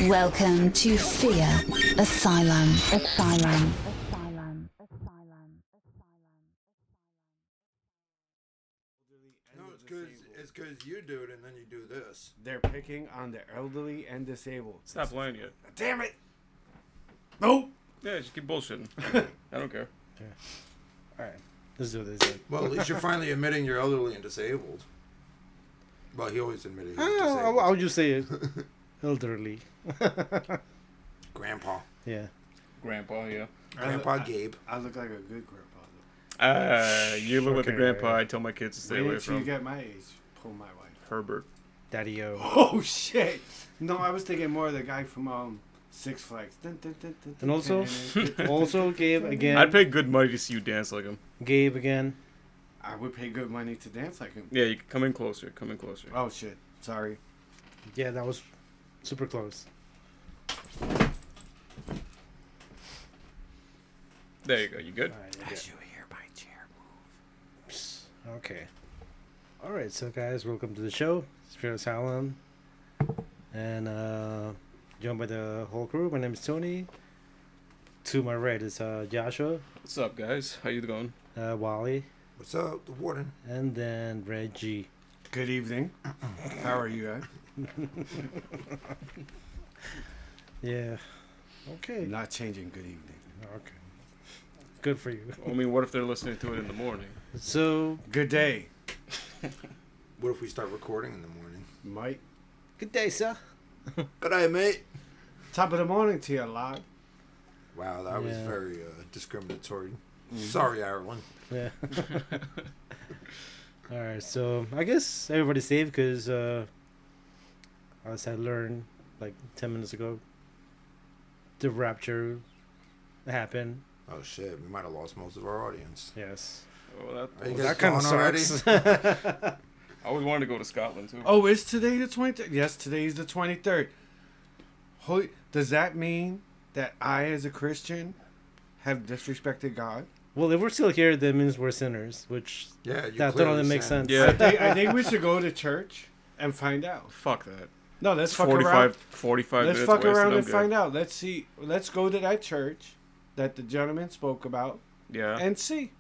Welcome to Fear Asylum. No, it's because you do it and then you do this. They're picking on the elderly and disabled. Stop playing yet. Damn it! Nope. Yeah, just keep bullshitting. I don't care. Yeah. All right, let's do this. Well, at least you're finally admitting you're elderly and disabled. Well, he always admitted he was Oh, disabled. I would just say it. Elderly. Grandpa. Yeah. Grandpa, yeah. Grandpa Gabe. I look like a good grandpa. You look like the Okay. grandpa I tell my kids to stay Wait away until you from. get my age. Pull my wife. Herbert. Daddy-o. Oh shit! No, I was thinking more of the guy from Six Flags. And also Gabe again. I'd pay good money to see you dance like him. Gabe again. I would pay good money to dance like him. Yeah, you can come in closer. Come in closer. Oh shit! Sorry. Yeah, that was super close. There you go. You good? All right, As you hear my chair move. okay. All right, so guys, welcome to the show. It's Fear Asylum. And joined by the whole crew. My name is Tony. To my right is Joshua, What's up, guys? How you going? Wally, What's up, the warden? and then Reggie. Good evening. How are you guys? Yeah. Okay. Not changing. Good evening. Okay. Good for you. I mean, what if they're listening to it in the morning? So, Good day, What if we start recording in the morning? Mike. good day, sir. Good day, mate. Top of the morning to you, lad. Wow, that was Yeah. very discriminatory. Sorry, Ireland. Yeah. All right, so I guess everybody's safe because, as I learned like 10 minutes ago, the rapture happened. Oh shit, we might have lost most of our audience. Yes. Oh, that. Are you Well, guys that kind of gone already? sucks. I always wanted to go to Scotland too. Oh, is today the 23rd? Yes, today's the 23rd. Holy, does that mean that I, as a Christian, have disrespected God? Well, if we're still here, that means we're sinners, which Yeah, you that clearly totally makes sinned. sense. Yeah. I think we should go to church and find out. Fuck that. No, let's It's fuck around. 45 Let's minutes fuck wasted, around I'm and good. find out. Let's see. Let's go to that church that the gentleman spoke about Yeah. and see.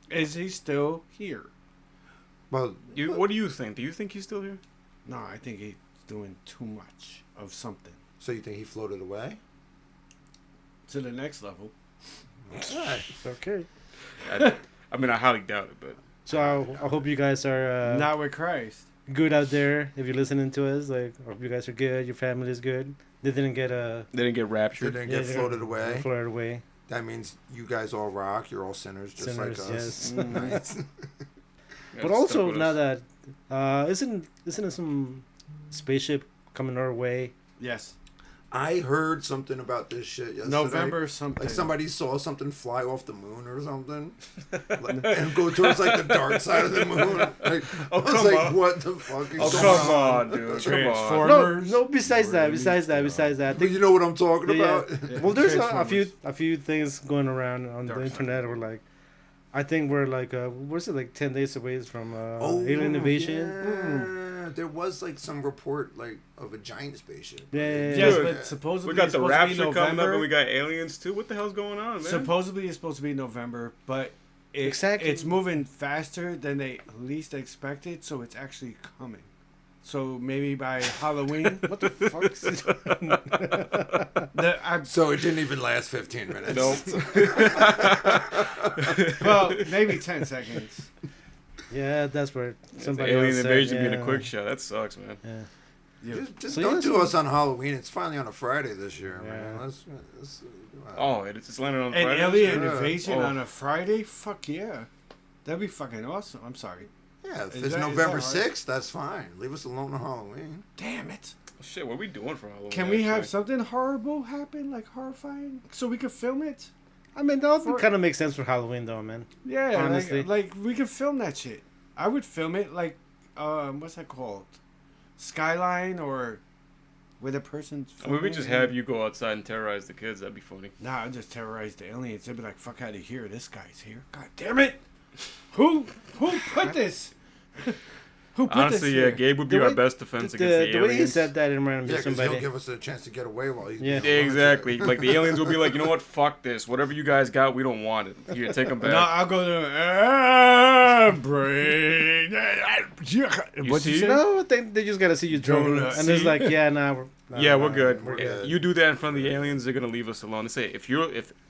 Is he still here? Well, What do you think? Do you think he's still here? No, I think he's doing too much of something. so you think he floated away? To the next level. Alright. Okay. I mean, I highly doubt it, but So I hope you guys are Not with Christ. good out there. If you're listening to us, like, I hope you guys are good. Your family is good. They didn't get they didn't get They raptured. didn't get floated away. floated away. That means you guys all rock. You're all sinners, just Sinners, like us. yes. Nice. Yeah, But stuck also with now us. that isn't there some spaceship coming our way? Yes. I heard something about this shit yesterday. November something. Like somebody saw something fly off the moon or something, and go towards like the dark side of the moon. Like, I was come like, on. what the fuck is Oh, going come on? on, dude. Come on. Transformers. No. Besides that. I think You know what I'm talking yeah, about? yeah. Well, there's a Transformers. few things going around on Dark the side. internet. We're like, I think we're like, what's it like 10 days away from Oh, alien invasion? Yeah. There was like some report like of a giant spaceship. Yeah. Yes, Dude, but supposedly We got it's the supposed to be rapture coming up, November. and we got aliens too. What the hell's going on, man? Supposedly it's supposed to be November, but Exactly. it's moving faster than they least expected, so it's actually coming. So maybe by Halloween. What the fuck? So it didn't even last 15 minutes. Nope. Well, maybe 10 seconds. Yeah, that's where somebody Alien else said, invasion being yeah. a quick shot. That sucks, man. Yeah. Yeah. Just So don't yeah, do so- us on Halloween. It's finally on a Friday this year, Yeah. man. Let's Oh, it's landing on An Friday. alien Yeah. invasion Oh. on a Friday? Fuck yeah. That'd be fucking awesome. I'm sorry. yeah. If Is it's that- November is that right? 6th, that's fine. Leave us alone on Halloween. Damn it. Shit, what are we doing for Halloween? Can we have actually? something horrible happen, like horrifying, so we could film it? I mean, that For- would kind of make sense for Halloween, though, man. Yeah, Honestly. like we could film that shit. I would film it like, what's that called? Skyline or where the person's I mean, we filming just and- have you go outside and terrorize the kids. That'd be funny. Nah, I'd just terrorize the aliens. They'd be like, fuck out of here. This guy's here. God damn it. Who put this? Who put Honestly, this yeah, here? Gabe would be The our way- best defense The, against the the way he aliens. said that, it reminded me Yeah, of because he'll somebody. give us a chance to get away while he's Yeah. being Exactly. lunatic. Like the aliens will be like, you know what? Fuck this. Whatever you guys got, we don't want it. Here, take them back. No, I'll go to brain. What'd see? you say? No, they just gotta see you drunk, Donut. and it's See? like, yeah, nah, Yeah, we're good. we're good. You do that in front of the aliens, they're gonna leave us alone. They say if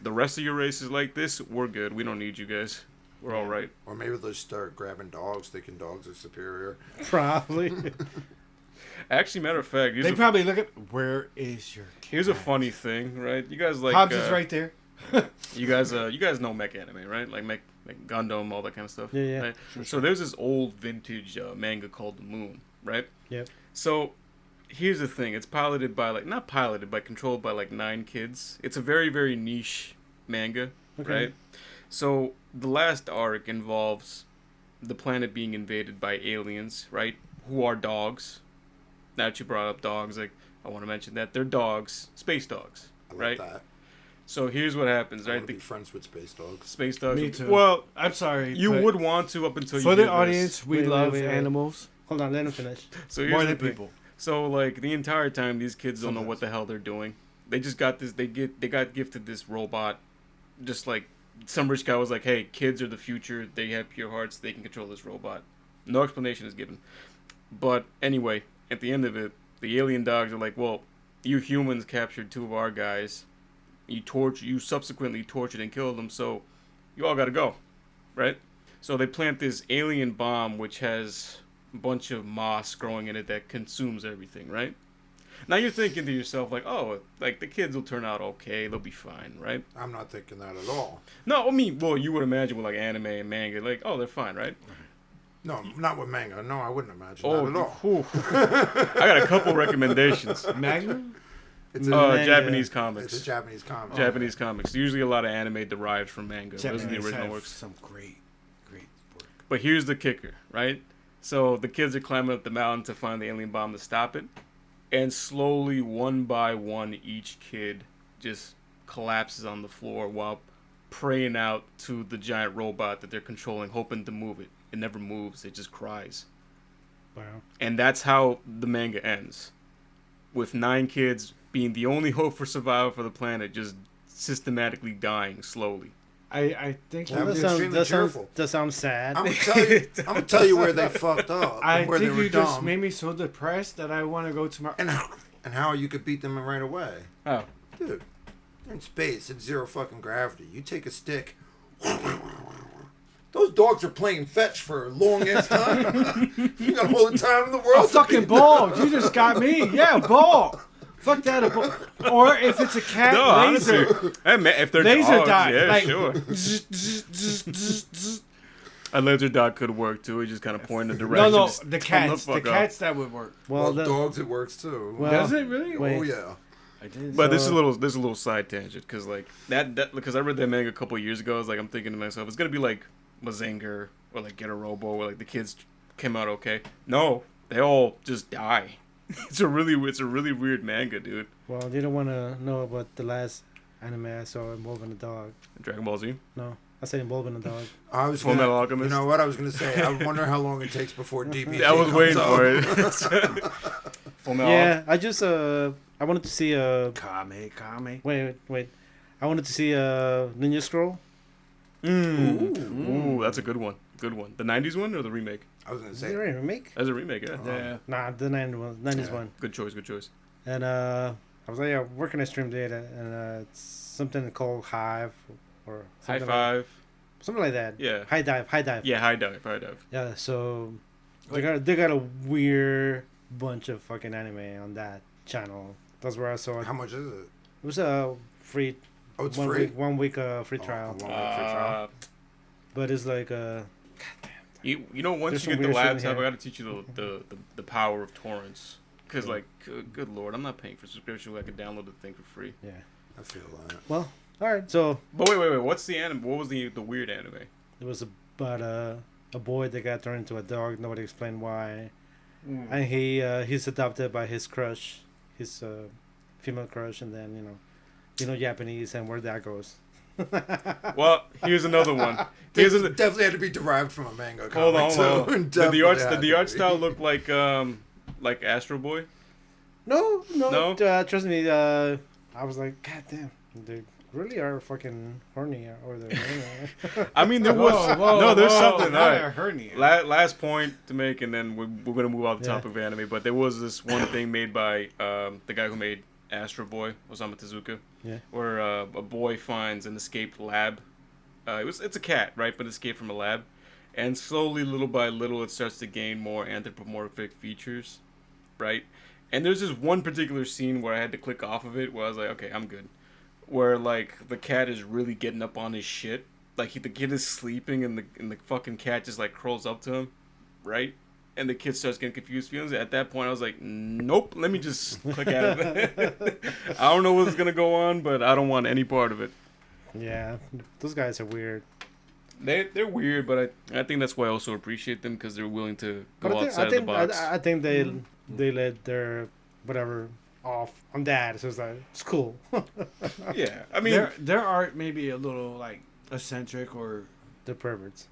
the rest of your race is like this, we're good. We don't need you guys. We're all right. Or maybe they'll start grabbing dogs, thinking dogs are superior. probably. Actually, matter of fact, They probably look at where is your cat? here's a funny thing, right? You guys like Hobbs is right there. you guys know mech anime, right? Like mech, like Gundam, all that kind of stuff. Yeah, yeah. Right? So there's this old vintage manga called The Moon, right? Yep. So here's the thing: it's piloted by not piloted, but controlled by like 9 kids. It's a very very niche manga, Okay. right? So the last arc involves the planet being invaded by aliens, right? Who are dogs. Now that you brought up dogs, like I want to mention that they're dogs, space dogs, I love right? that. So here's what happens, I right? want to The be friends with space dogs. space dogs. Me too. Well, I'm sorry. you but would want to up until you For hear the this. audience, we Wait, love wait. animals Hold on, let him finish. So here's more the than thing. people. So like the entire time, these kids don't know Sometimes. what the hell they're doing. They just got this. They got gifted this robot. Just like some rich guy was like, "Hey, kids are the future. They have pure hearts. They can control this robot." No explanation is given. But anyway, at the end of it, the alien dogs are like, "Well, you humans captured 2 of our guys. You subsequently tortured and killed them. So you all got to go, right?" So they plant this alien bomb, which has a bunch of moss growing in it that consumes everything, right? Now you're thinking to yourself, like, oh, like the kids will turn out okay, they'll be fine, right? I'm not thinking that at all. No, I mean, well, you would imagine with like anime and manga, like, oh, they're fine, right? No, not with manga. No, I wouldn't imagine Oh, that at all. whew. I got a couple recommendations. Magnum? It's Manga. Japanese it's a comics. Japanese comic. Japanese comics. Usually a lot of anime derived from manga. Those are the Japanese original have works. some great work. But here's the kicker, right? So the kids are climbing up the mountain to find the alien bomb to stop it. And slowly, one by one, each kid just collapses on the floor while praying out to the giant robot that they're controlling, hoping to move it. It never moves. It just cries. Wow. And that's how the manga ends. With 9 kids being the only hope for survival for the planet, just systematically dying slowly. I think That you was just, extremely cheerful. That sounds sad. I'm gonna tell you where they fucked up. I And where think they were you just dumb, made me so depressed that I want to go to my. and how you could beat them right away. Oh. Dude, you're in space at 0 fucking gravity. You take a stick. Those dogs are playing fetch for a long ass time. You got all the time in the world. A fucking ball! You just got me. Yeah, ball. Fuck that, a ball. Or if it's a cat, No, laser. honestly, hey, man, if they're Laser dogs, dot, yeah, like- sure. A laser dot could work too. He just kind of point in the No, direction. no, just the come cats. The fuck up. cats that would work. Well, the- dogs it works too. Well, Does it really? wait. Oh yeah. I didn't. But this is a So- little side tangent because like that because I read that manga a couple years ago. I was like, I'm thinking to myself, it's gonna be like Mazinger or like Get a Robo, where like the kids came out okay. No, they all just die. It's a really weird manga, dude. Well, you don't want to know about the last anime I saw involving a dog. Dragon Ball Z. No, I said involving a dog. I was Full gonna, Metal Alchemist. You know what I was gonna say? I wonder how long it takes before DBZ I was comes waiting out. for it. Full Metal. Yeah, I just I wanted to see Kame. wait. I wanted to see Ninja Scroll. Ooh, that's a good one. Good one. The '90s one or the remake? I was gonna Is say. there a remake? That's a remake, yeah. Yeah. Nah, the 90s Yeah. one. Good choice. Good choice. And I was like, yeah, working at Stream Data, and it's something called Hive or High something five. something like that. Yeah. High dive. Yeah, high dive. High dive. Yeah, so they got a weird bunch of fucking anime on that channel. That's where I saw it. How much is it? It was a free Oh, it's 1 free. week 1 week free Oh, trial. 1 week free trial. But it's like You know, once There's you some get the weird shit in laptop, I here. got to teach you the power of torrents. Because, like, good lord, I'm not paying for subscription where I could download the thing for free. yeah. I feel that. Well, all right. So But wait, what's the anime? What was the weird anime? it was about a boy that got turned into a dog. Nobody explained why. Hmm. And he's adopted by his crush, his female crush, and then you know Japanese and where that goes. Well, here's another one. Definitely had to be derived from a manga Hold on, comic. hold too. on. Did Definitely had the to art be. style look like Astro Boy? No. No? Trust me. I was like, God damn, they really are fucking horny over there. I mean, there was there's something. Not All a right. hernia. Last point to make, and then we're gonna move off the Yeah. topic of anime. But there was this one thing made by the guy who made Astro Boy, Osamu Tezuka, Yeah. where a boy finds an escaped lab. It's a cat, right? But escaped from a lab, and slowly, little by little, it starts to gain more anthropomorphic features, right? And there's this one particular scene where I had to click off of it, where I was like, okay, I'm good. Where like the cat is really getting up on his shit, like the kid is sleeping, and the fucking cat just like curls up to him, right? And the kid starts getting confused feelings. At that point, I was like, nope, let me just click out of it. I don't know what's gonna go on, but I don't want any part of it. Yeah, those guys are weird. They're weird, but I think that's why I also appreciate them, because they're willing to go But outside of the box. I think they let their whatever off on that, so it's like it's cool. Yeah, I mean, Their art may be a little like eccentric or. They're perverts.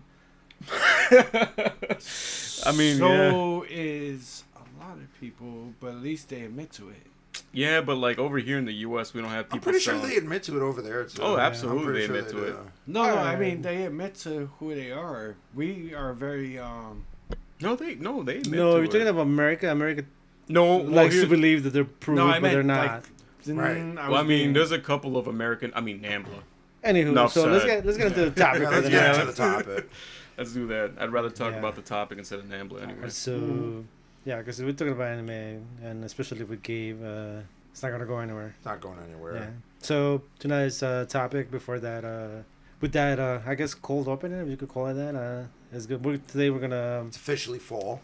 I mean, so is a lot of people, but at least they admit to it. yeah, but like over here in the U.S., we don't have people. I'm pretty sure selling- they admit to it over there. Too. Oh, I'm absolutely, pretty they sure admit to it. do. No, I Um, mean they admit to who they are. We are very No, they admit No, to you're it. talking about America. America No, likes to believe that they're proved, No, I but they're meant, not. like, Right. Well, I mean, there's a couple of American. I mean, Nambla. Anywho, Enough so said. let's get into the topic. Yeah, for let's the get night. into the topic. Let's do that. I'd rather talk Yeah. about the topic instead of Nambla anyway. So, yeah, because we're talking about anime, and especially with Gabe, it's not gonna go anywhere. It's not going anywhere. Yeah. So tonight's topic, before that, with that, I guess cold opening, if you could call it that, is good. Today we're gonna It's officially fall,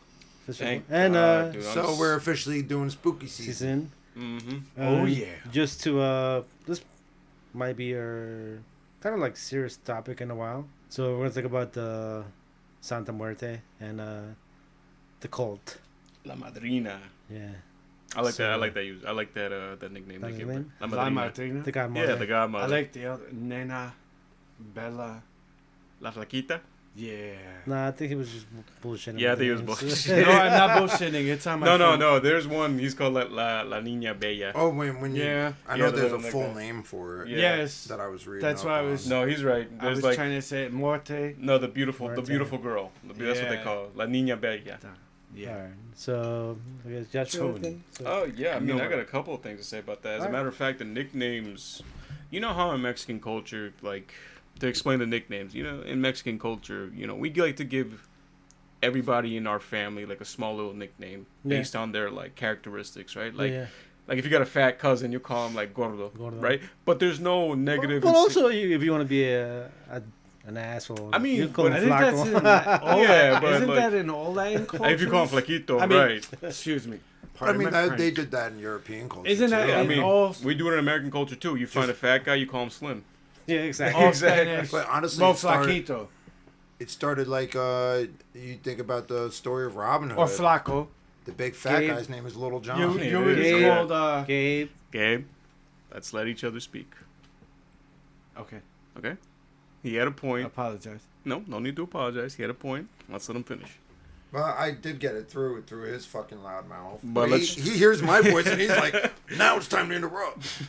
Thank and God, dude, so we're officially doing spooky season. season. Mm-hmm. Oh, yeah. Just to this might be our kind of like serious topic in a while. So we're gonna talk about the Santa Muerte and the cult. La Madrina. Yeah. I like that. I So- like that. I like that. That nickname. That They gave her. nickname? La La Madrina. Martina. The godmother. Yeah, the godmother. I like the other Nena, Bella. La Flaquita. Yeah. Nah, I think he was just bullshitting. Yeah, I with think the he was names. bullshitting. No, I'm not bullshitting. It's on my No, phone. no. There's one. He's called La Niña Bella. Oh, when you, Yeah. I Yeah, know the there's a one that full guy. name for it. Yeah. Yes. That I was reading. That's up why I on. was- No, he's right. I There's was like trying to say Muerte. no, the beautiful Muerte. girl. That's what they Yeah. call it. La Niña Bella. Yeah. Alright, so I guess Joshua. Tony. anything? So, Oh yeah, I mean, No. I got a couple of things to say about that. As a Alright. matter of fact, the nicknames. You know how in Mexican culture, like, to explain the nicknames, you know, in Mexican culture, you know, we like to give everybody in our family like a small little nickname Yeah. based on their like characteristics, right? Like, yeah. like if you got a fat cousin, you call him like gordo, Gordo. right? But there's no negative. But also, if you want to be an asshole, I mean, you call but him I think Flaco. that's in all Yeah, but Isn't like- that in all Latin cultures? If you call him flaquito, I mean, right? Excuse me. I Pardon mean, my they French. did that in European culture. Isn't that too. Yeah, I in mean, all- we do it in American culture too. You find a fat guy, you call him slim. Yeah, exactly. All Exactly. Spanish. But honestly, Mo it started, flaquito. it started like you think about the story of Robin Hood. Or flaco. The big fat Gabe. guy's name is Little John. You, Yeah, you it were is. called, Gabe. Gabe, let's let each other speak. Okay. Okay? He had a point. Apologize. No need to apologize. He had a point. Let's let him finish. Well, I did get it through his fucking loud mouth. But But let's- he hears my voice and he's like, "Now it's time to interrupt."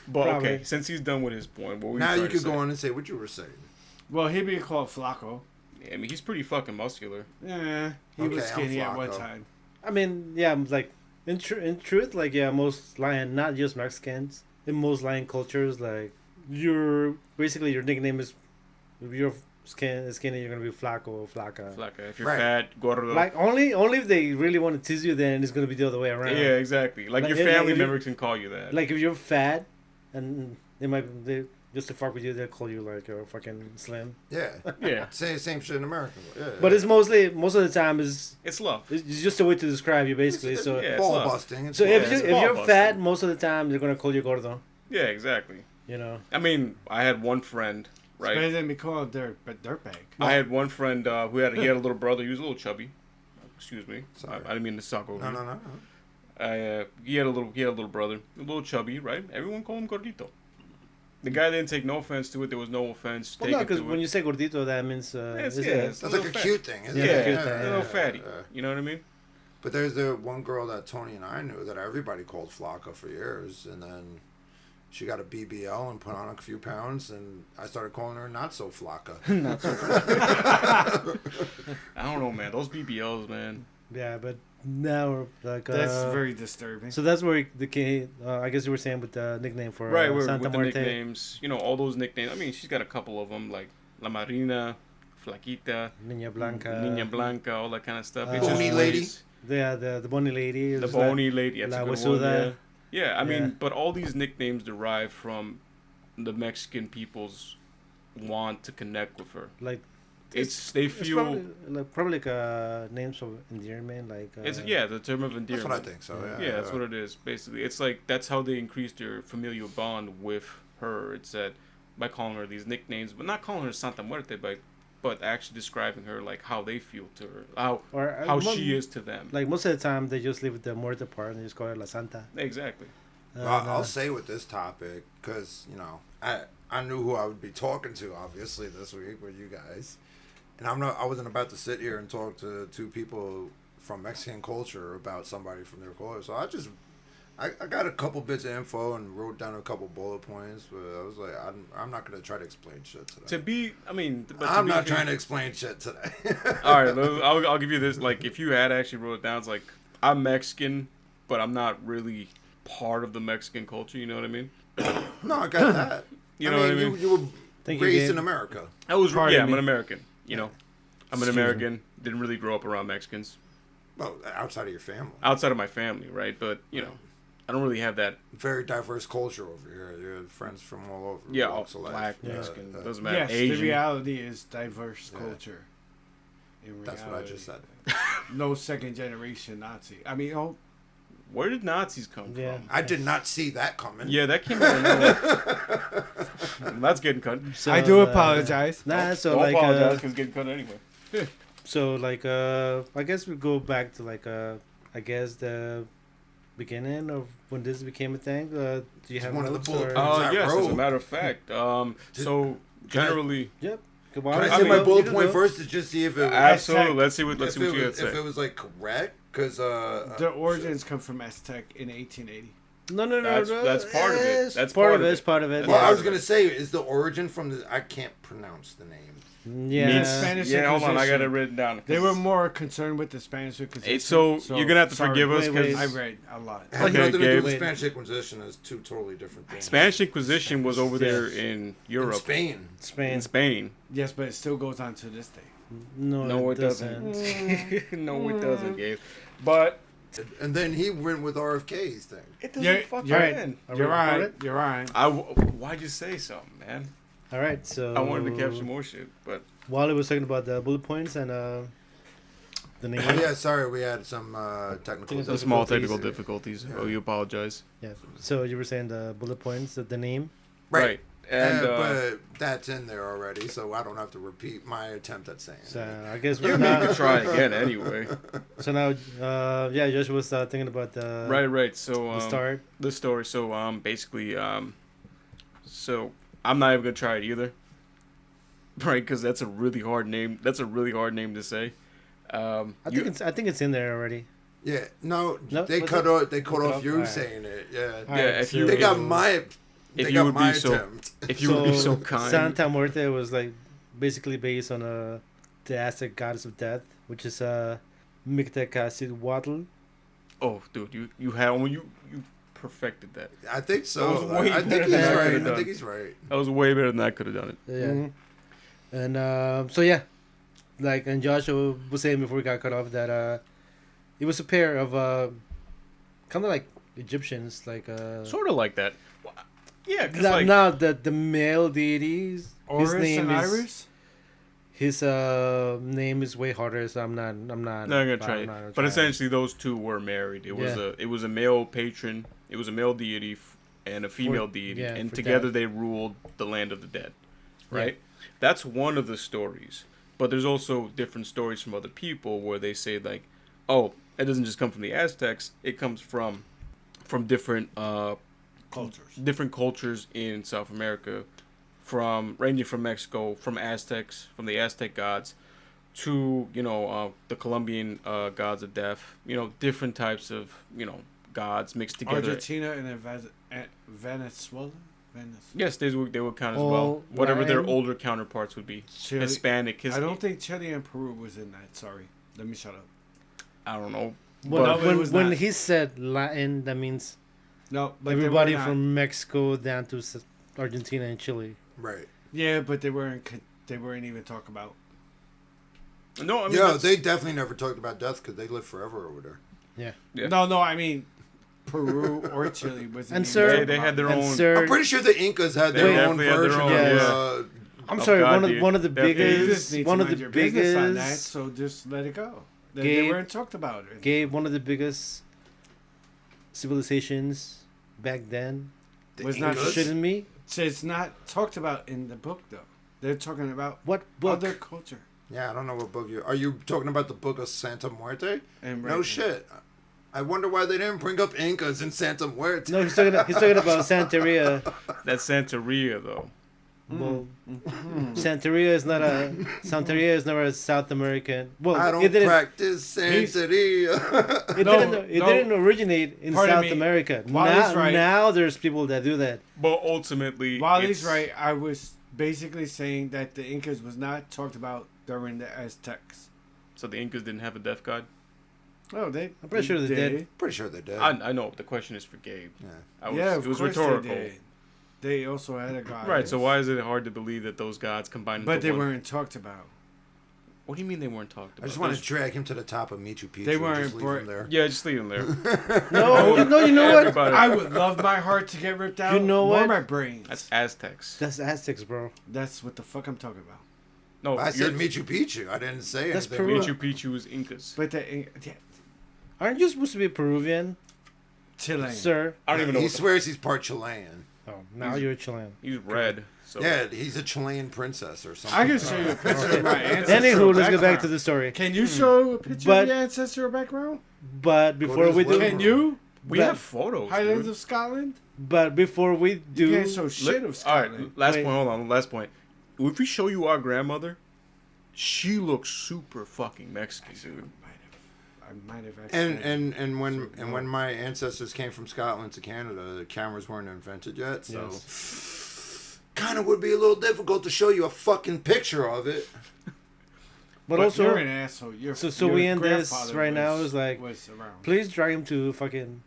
But Probably. okay, since he's done with his point, what were Now trying you to could say? go on and say what you were saying. Well, he'd be called flaco. I mean, he's pretty fucking muscular. Yeah, he Okay, was I'm skinny at one Flaco. time. I mean, yeah, like in truth, like yeah, most lion, not just Mexicans, in most lion cultures, like your basically your nickname is if you're skinny, you're gonna be Flaco or Flaca. Like, if you're Right. fat, gordo. Like only if they really want to tease you, then it's gonna be the other way around. yeah, exactly. Like, Like, your yeah, like, family if you- members can call you that. Like if you're fat, and they just to fuck with you, they'll call you like a fucking slim. Yeah, yeah, same shit in America. Yeah, But it's most of the time is it's love. it's just a way to describe you basically. It's So yeah, it's ball love. busting. It's so if ball you it's if busting. you're ball fat, busting. most of the time they're gonna call you gordo. Yeah, exactly. You know. I mean, I had one friend, Right. right? Better than be called dirtbag. I had one friend he had a little brother. He was a little chubby. Excuse me. Sorry. I didn't mean to talk over No, you. no, no. He had a little brother, a little chubby, right? Everyone called him gordito. The guy didn't take no offense to it. There was no offense Well, no, taken because to when it. you say gordito, that means It's- is yeah, it- it's- That's like a cute thing, isn't Yeah, it? cute a thing, little yeah. fatty. You know what I mean? But there's the one girl that Tony and I knew that everybody called Flocka for years, and then she got a BBL and put on a few pounds, and I started calling her not so Flocka. not so. I don't know, man. Those BBLs, man. Yeah, but now like That's very disturbing. So that's where the kid. I guess you were saying with the nickname for Right, with Santa the Muerte. nicknames. You know, all those nicknames. I mean, she's got a couple of them, like La Marina, Flaquita, Niña Blanca. Niña Blanca, all that kind of stuff. It's Bony just lady? ways- Yeah, the bony lady. The is bony lady. That's La a good one. Huesuda. Yeah, I mean, Yeah. but all these nicknames derive from the Mexican people's want to connect with her. Like They it's feel probably like names of endearment, like it's the term of That's endearment. what I think so, yeah. Yeah, that's what it is. Basically, it's like that's how they increase their familial bond with her. It's that by calling her these nicknames, but not calling her Santa Muerte, but actually describing her like how they feel to her, how she is to them. Like most of the time, they just leave with the Muerte part and just call her La Santa. Exactly. Well, I'll say with this topic, because, you know, I knew who I would be talking to, obviously, this week with you guys. And I wasn't about to sit here and talk to two people from Mexican culture about somebody from their culture. So I got a couple bits of info and wrote down a couple bullet points, but I was like, I'm not going to try to explain shit today. I'm not trying to explain shit today. All right, I'll give you this. Like, if you had actually wrote it down, it's like, I'm Mexican, but I'm not really part of the Mexican culture, you know what I mean? No, I got that. You know what I mean? You were Thank you, raised Gabe. in America. I'm an American, you know. I'm an Excuse me. American, didn't really grow up around Mexicans. Well, outside of your family. Outside of my family, right? But, you know, I don't really have that. Very diverse culture over here. You have friends from all over. Yeah, walks of life. black, Yeah. Mexican, doesn't matter. Yes, Asian. the reality is diverse Yeah. culture. In That's what I just said. No second generation Nazi. I mean, Where did Nazis come Yeah. from? I did not see that coming. Yeah, that came out of nowhere. That's getting cut. So, I do apologize. Nah, so Don't like apologize because it's getting cut anyway. I guess we go back to I guess the beginning of when this became a thing. Do you have one of the notes bullet or? points. I Yes, as a wrote. matter of fact. So generally, Yep. Come Can on. I I say mean, my You bullet can point go. first to just see if it was, absolutely. Aztec. Let's see what if you it had was, to if say. it was like correct? Because the origins come from Aztec in 1880. No. That's part of it. It's That's part part of of it. it. It's part of it. well, Yeah. I was gonna say, is the origin from the? I can't pronounce the name. Yeah. Means Spanish yeah, hold on, I got it Inquisition. written down. They were more concerned with the Spanish Inquisition. So you're gonna have to sorry. forgive us Wait, wait. because I read a lot. It has Okay, nothing to do Gabe. with Wait. Spanish Inquisition. It's two totally different things. Spanish Inquisition was over there Yes. in in Europe, Spain. Spain. in Spain. Yes, but it still goes on to this day. No, it doesn't. No, it doesn't, Gabe. But And then he went with RFK's thing. it doesn't You're- fucking you're right. end. Are we You're right. recorded? You're right. Why'd you say something, man? All right. So I wanted to capture more shit, but Wally was talking about the bullet points and the name. Oh, yeah, sorry, we had some technical. Those the small difficulties. technical difficulties. Yeah. Oh, you apologize. Yeah. So you were saying the bullet points, the name. Right. And but that's in there already, so I don't have to repeat my attempt at saying So it. I guess you we're can not. try again anyway. So now, yeah, Josh was thinking about the Right. So the start. the story. So basically so I'm not even gonna try it either. Right, because that's a really hard name. That's a really hard name to say. I think it's in there already. Yeah, no, No, they was cut it? off. They cut Cut off off? you Alright. saying it. Yeah, All Yeah, right, if you- they got my. if They you got would my be so- attempt. If you would be so kind. Santa Muerte was like basically based on the Aztec goddess of death, which is Mictecacithuatl. Oh, dude, you had you perfected that. I think That so. was way I think better he's than I right. could've I done. think he's right. That was way better than I could have done it. Yeah. Mm-hmm. And so yeah, like and Joshua was saying before we got cut off that it was a pair of kind of like Egyptians, like Sort of like that. Well, yeah, because not, like not the male deities. Horus and is Iris? his name is way harder, so I'm not. no, I'm gonna try it. But try essentially, those two were married. It was a male patron. It was a male deity and a female deity, yeah, and for together death. they ruled the land of the dead. Yeah. Right. That's one of the stories. But there's also different stories from other people where they say like, oh, it doesn't just come from the Aztecs. It comes from different cultures in South America, ranging from Mexico, from Aztecs, from the Aztec gods, to the Colombian gods of death. Different types of gods mixed together. Argentina and then Venezuela. Yes, they would count as well. Whatever their older counterparts would be. Chile. Hispanic. I don't think Chile and Peru was in that. Sorry, let me shut up. I don't know. When he said Latin, that means no, but everybody from Mexico down to Argentina and Chile. Right. Yeah, but they weren't even talking about. No, I mean, they definitely never talked about death because they live forever over there. Yeah. No, I mean Peru or Chile was. And sir, they had their own. I'm pretty sure the Incas had their own version. I'm sorry. God, one of the biggest. On that, so just let it go. They weren't talked about. Gabe, one of the biggest civilizations back then was not shitting me. So it's not talked about in the book though. They're talking about what book? Other culture. Yeah, I don't know what book are you talking about? The book of Santa Muerte? No shit. I wonder why they didn't bring up Incas in Santa Muerte. No, he's talking about Santeria. That's Santeria though. Well, Santeria is not a South American. Well, I don't practice Santeria. It didn't originate in South America. Now there's people that do that. But ultimately, Wally's right. I was basically saying that the Incas was not talked about during the Aztecs. So the Incas didn't have a death god? Oh, I'm pretty sure they did. Pretty sure they did. I know. The question is for Gabe. Yeah. It was rhetorical. They also had a god. Right, so why is it hard to believe that those gods combined into But they one? weren't talked about. What do you mean they weren't talked about? I just want to drag him to the top of Machu Picchu. They weren't. Just leave him there. Yeah, just leave him there. No, you know what? I would love my heart to get ripped out. You know what? Or my brain. That's Aztecs. That's Aztecs, bro. That's what the fuck I'm talking about. No, I said Machu Picchu. I didn't say That's anything. Peru. Machu Picchu is Incas. But aren't you supposed to be Peruvian, Chilean, sir? I don't even know. He swears he's part Chilean. Oh, now you're a Chilean. He's red. So. Yeah, he's a Chilean princess or something. I can show you a picture of my ancestral Anywho, let's get back to the story. Can you show a picture of your ancestral background? But before we do, can you? We have photos. Highlands of Scotland. But before we do, you can't show shit of Scotland. All right, last point. Hold on, last point. If we show you our grandmother, she looks super fucking Mexican, dude. I might have actually. And when my ancestors came from Scotland to Canada, the cameras weren't invented yet, so kind of would be a little difficult to show you a fucking picture of it. But also, you're an asshole. So we end this right now. Is like, please drag him to fucking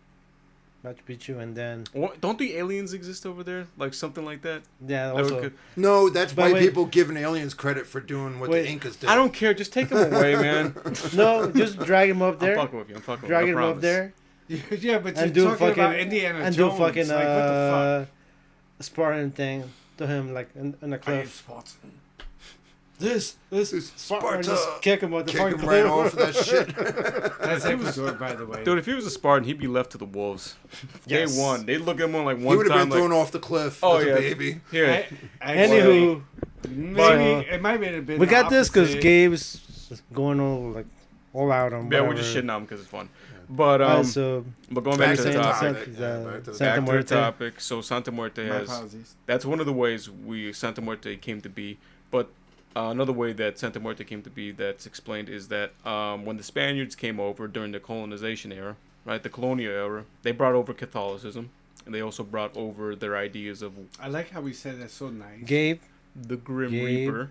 Machu Picchu and then. Don't the aliens exist over there? Like something like that? Yeah. Also, no, that's why people giving aliens credit for doing what the Incas did. I don't care. Just take them away, man. No, just drag him up there. I'm fucking with you. Drag him up there. Yeah, but you're talking about Indiana Jones. And do fucking like, what the fuck? Spartan thing to him like in a cliff. This is Spartan. Just kick him out the fucking cliff. Right off that shit. That's episode, by the way. Dude, if he was a Spartan, he'd be left to the wolves. Yes. Day one, they'd look at him on like one time. He would have been like, thrown off the cliff as a baby. Here. Anywho, maybe it might have been. We got this because Gabe's going all out on. Yeah, we're just shitting on him because it's fun. But but going back to the topic. Santa Muerte. Topic. So Santa Muerte that's one of the ways Santa Muerte came to be. But another way that Santa Muerte came to be that's explained is that when the Spaniards came over during the colonization era, right, the colonial era, they brought over Catholicism, and they also brought over their ideas of. I like how we said that so nice. Gabe, the Grim Reaper.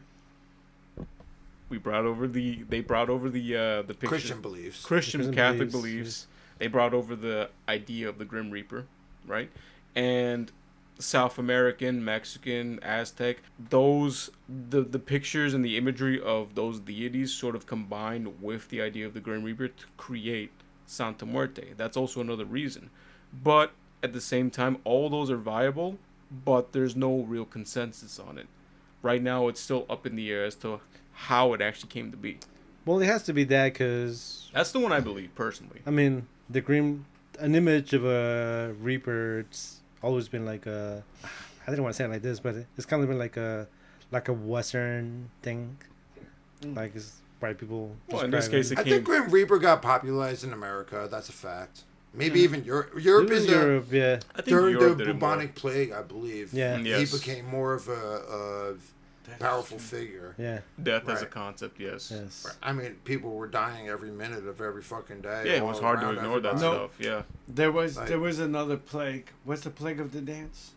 They brought over the picture, Christian beliefs, Christian Catholic beliefs. They brought over the idea of the Grim Reaper, right? And South American, Mexican, Aztec, the pictures and the imagery of those deities sort of combined with the idea of the Grim Reaper to create Santa Muerte. That's also another reason. But at the same time, all those are viable, but there's no real consensus on it. Right now, it's still up in the air as to how it actually came to be. Well, it has to be that because... That's the one I believe, personally. I mean, an image of a Reaper, it's always been like a... I didn't want to say it like this, but it's kind of been like a Western thing. Like, it's white people... Well, in this case, I think Grim Reaper got popularized in America. That's a fact. Maybe even Europe. It Europe was in the, Europe, yeah. I think during Europe the did it more. bubonic plague, I believe. Yeah. Yes. He became more of a powerful figure. Yeah. Death as a Right. concept, yes. Yes. I mean, people were dying every minute of every fucking day. Yeah, it all was hard to around ignore that everybody. No. stuff. Yeah. There was Like- there was another plague. What's the plague of the dance?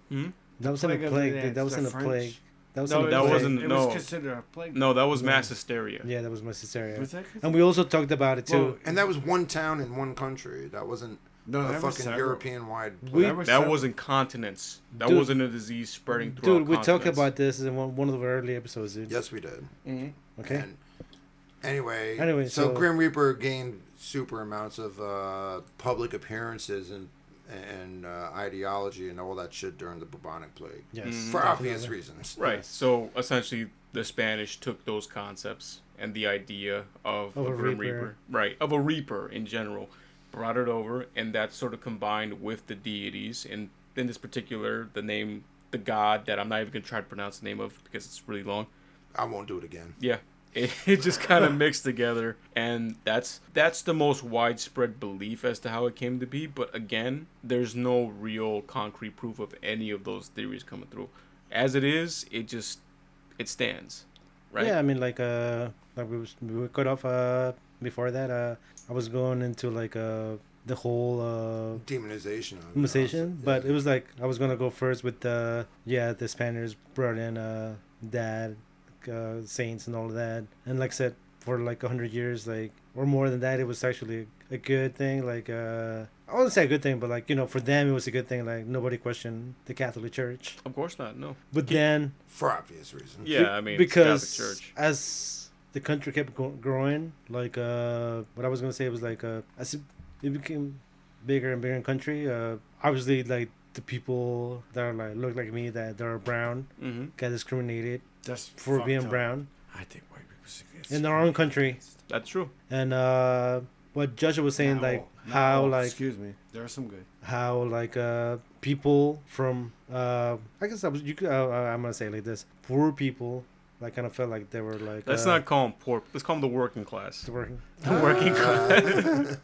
Hmm? That wasn't a Plague of the plague. Dance, That wasn't the a French. plague. That was No, a it that plague. wasn't- It no. was considered a plague. No, that was No. mass hysteria. Yeah, that was my hysteria. Was that And we also talked about it too. Well, And that was one town in one country. That wasn't no, a there was fucking several. European-wide We- plague. There was That several. wasn't continents. That Dude. wasn't a disease spreading throughout Dude, we talked continents. about this in one of the early episodes, dude. Yes, we did. Okay. And anyway, Anyway, so so- Grim Reaper gained super amounts of public appearances and ideology and all that shit during the bubonic plague. Yes. For definitely. obvious reasons. Right. Yes. So essentially, the Spanish took those concepts and the idea of Of a a Grim Reaper. Reaper, right, of a Reaper in general, brought it over, and that sort of combined with the deities. And in this particular, the name, the god that I'm not even gonna try to pronounce the name of because it's really long. I won't do it again. Yeah. It just kind of mixed together, and that's the most widespread belief as to how it came to be. But again, there's no real concrete proof of any of those theories coming through. As it is, it stands, right? Yeah, I mean, like we were cut off before that. I was going into like the whole Demonization. Of demonization, but yeah. it was like I was gonna go first with the Spaniards brought in dad, saints and all of that, and like I said, for like 100 years, like or more than that, it was actually a good thing. Like I wouldn't say a good thing, but like for them it was a good thing. Like nobody questioned the Catholic Church. Of course not. No. But then For obvious reasons. Yeah, I mean, because it's Catholic Church. as the country kept growing, like what I was gonna say was like as it became bigger and bigger in country, obviously like the people that are like look like me that are brown Mm-hmm. got discriminated That's for fucked being up. brown I think white people should get in our own country. That's true. And what Joshua was saying, Not like all. Not how all. like excuse me, there are some good. how like people from I guess I'm gonna say it like this, poor people like kind of felt like they were like Let's not call them poor. Let's call them the working class. working. The working class.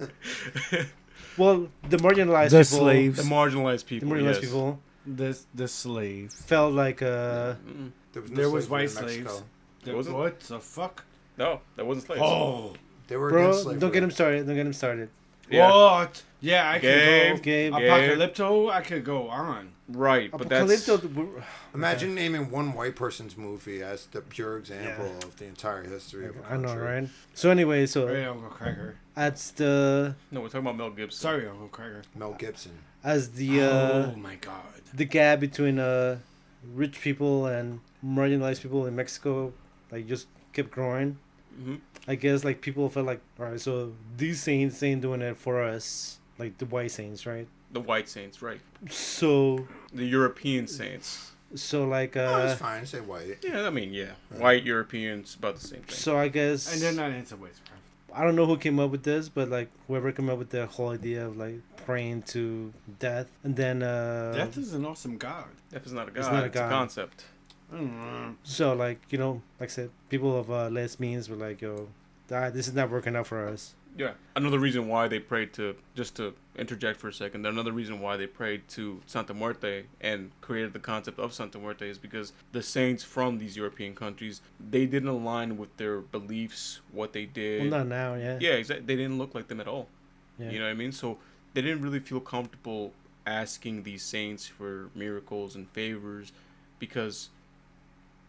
Well, the marginalized The people, slaves. The marginalized the people. marginalized yes. people The slave. felt like Mm. There was slavery white in Mexico. slaves. Wasn't? What the fuck? No, that wasn't slaves. Oh, They were bro. against slavery. Don't get him started. Don't get him started. Yeah. what? Yeah, I Gabe. could go. Gabe. Apocalypto, I could go on. Right, but that's Apocalypto. Imagine naming one white person's movie as the pure example of the entire history of a I country. know, right? So anyway, so Hey, Uncle Cracker. as the no. We're talking about Mel Gibson. Sorry, Uncle Cracker. Mel Gibson. as the oh my god. the gap between rich people and marginalized people in Mexico like just kept growing. Hmm. I guess like people felt like, all right, so these saints ain't doing it for us, like the white saints, right? The white saints, right? So The European saints. like Oh, it's fine. Say white. Yeah, I mean, yeah. White Europeans, about the same thing. so I guess And they're not into witchcraft. I don't know who came up with this, but like whoever came up with the whole idea of like praying to death, and then Death is an awesome god. Death is not a god. It's It's, not a a god. concept. so like like I said, people of less means were like, yo, this is not working out for us. Yeah. Another reason why they prayed to, just to interject for a second, another reason why they prayed to Santa Muerte and created the concept of Santa Muerte is because the saints from these European countries, they didn't align with their beliefs, what they did. Well, not now, yeah. Yeah, exactly. They didn't look like them at all. Yeah. You know what I mean? So they didn't really feel comfortable asking these saints for miracles and favors because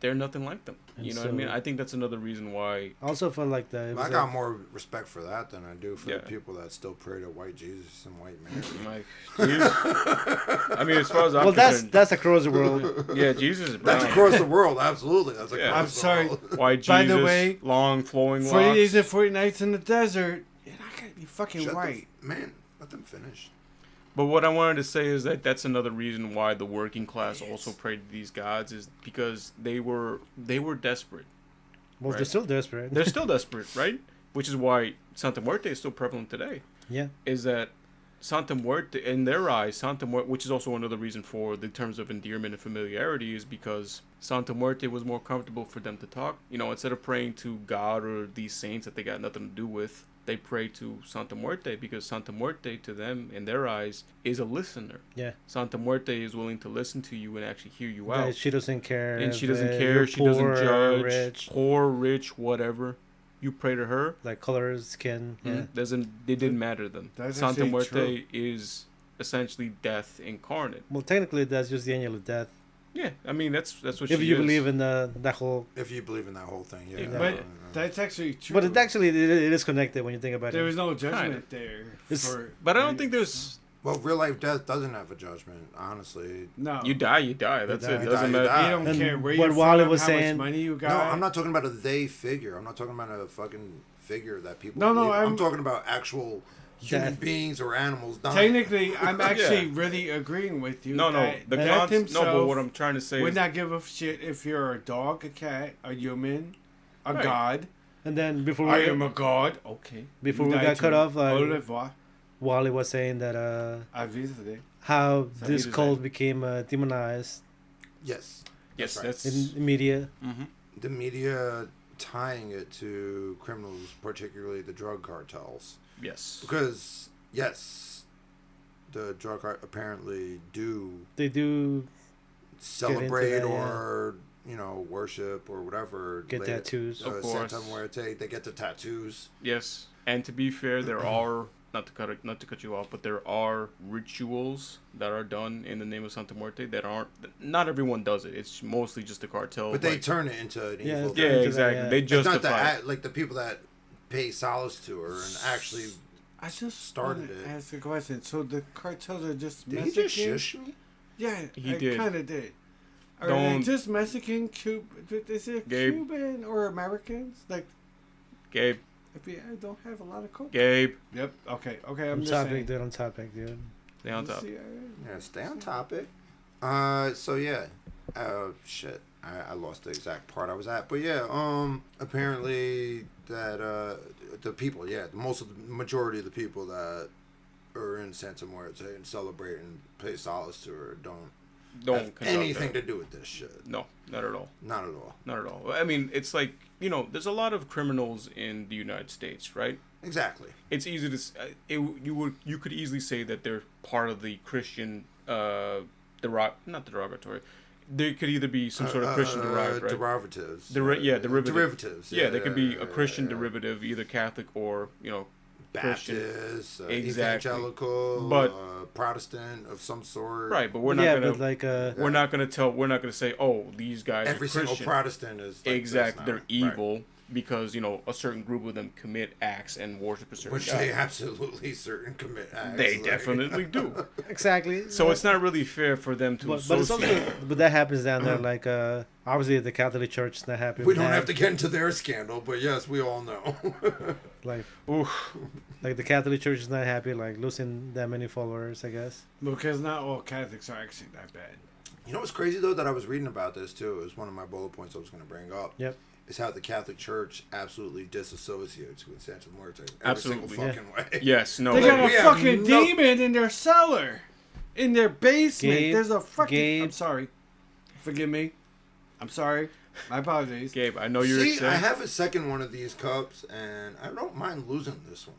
they're nothing like them. And You know what I mean? so- I think that's another reason why. I also felt like that. It was I got more respect for that than I do for Yeah. the people that still pray to white Jesus and white Mary. Like, Jesus, I mean, as far as I'm well, concerned, that's across the world. yeah, Jesus is brown. That's across the world, absolutely. That's across Yeah. I'm the sorry. world. White Jesus, By the way, long flowing 40 locks. days and 40 nights in the desert. You're not gonna be fucking Shut the white. man, let them finish. But what I wanted to say is that that's another reason why the working class also prayed to these gods is because they were desperate. Well, they're Right. still desperate. They're still desperate, right? Which is why Santa Muerte is still prevalent today. Yeah. Is that Santa Muerte, in their eyes, Santa Muerte, which is also another reason for the terms of endearment and familiarity, is because Santa Muerte was more comfortable for them to talk. You know, instead of praying to God or these saints that they got nothing to do with, they pray to Santa Muerte because Santa Muerte, to them, in their eyes, is a listener. Yeah. Santa Muerte is willing to listen to you and actually hear you That out. she doesn't care. And she if, doesn't you're care. She doesn't poor, judge. Rich, Poor, rich, whatever. You pray to her. like color, skin. Yeah. It didn't matter to them. That's Santa actually Muerte true. is essentially death incarnate. Well, technically, that's just the angel of death. Yeah, I mean that's what If she you is. believe in that whole. If you believe in that whole thing, yeah. Yeah. But that's actually true. But it is connected when you think about there it. was no judgment Kinda. there. It's- For But I don't think there's. Well, real life death doesn't have a judgment, honestly. no. You die. That's die. it. You Doesn't die, you matter. die. You don't And care where what you're Wally from, was how saying- much money you got. No, I'm not talking about a they figure. I'm not talking about a fucking figure that people. No, believe. I'm I'm talking about actual human Death. beings or animals dying. Technically, I'm actually really agreeing with you. No, that the death no. But what I'm trying to say would is not give a shit if you're a dog, a cat, a human, a Right. god. And then before I we am a god. Okay. Before You we die got cut too. off, Au revoir. Wally was saying that Avise. how So this he was cult like- became demonized Yes. yes, right. that's in media. hmm The media tying it to criminals, particularly the drug cartels, yes. because yes, the drug apparently do They do celebrate that, yeah. or worship or whatever. get later. tattoos. Of course. Santa Muerte, they get the tattoos. Yes, and to be fair, there are not to cut you off, but there are rituals that are done in the name of Santa Muerte that aren't. Not everyone does it. It's mostly just the cartel. But they like- turn it into an Yeah, evil. it's yeah, into that, exactly. yeah. They It's not justify it. like the people that pay solace to her and actually. I just Started wanna it. ask a question. So the cartels are just Did he Mexican? just shush me? Yeah, He I did. kind of did. Are Don't- they just Mexican, Cuban? Is it Gabe. Cuban or Americans? Like, Gabe, I don't have a lot of coke. Gabe, Yep. Okay. I'm On just topic, saying. dude. On topic, dude. stay on top. Yeah, stay on topic. So yeah. Shit. I lost the exact part I was at. But yeah, apparently that the people, yeah, the majority of the people that are in Santa Muerte and celebrate and pay solace to her don't Don't have conduct anything that. to do with this shit. No, not at all. Not at all. Not at all. I mean, it's like there's a lot of criminals in the United States, right? Exactly. It's easy to you could easily say that they're part of the Christian not derogatory. They could either be some sort of Christian derived, right? Derivatives. Derivative. Derivatives. Yeah, they could be a Christian yeah. derivative, either Catholic or Christian. Baptist, Exactly. evangelical, But- Protestant of some sort. Right, but we're not yeah, gonna but like we're not gonna say, oh, these guys Every are single Christian. Protestant is like Exactly, this they're now. Right. evil because a certain group of them commit acts and worship a certain Which god. they absolutely certain commit acts. They like- definitely do. exactly. So it's not really fair for them to But it's associate. also but that happens down there. Like obviously the Catholic Church is not happy. We with don't that. have to get into their scandal, but yes, we all know. Like Oof. like the Catholic Church is not happy. Like losing that many followers, I guess. Because not all Catholics are actually that bad. You know what's crazy though that I was reading about this too? It was one of my bullet points I was going to bring up. Yep. Is how the Catholic Church absolutely disassociates with Santa Muerte. Every Absolutely. single fucking way. Yes, no. They Like, got a we have fucking no- demon in their cellar, in their basement. Gabe, There's a fucking. Gabe. I'm sorry. Forgive me. I'm sorry. My apologies. Gabe, I know you're See, excited. I have a second one of these cups, and I don't mind losing this one.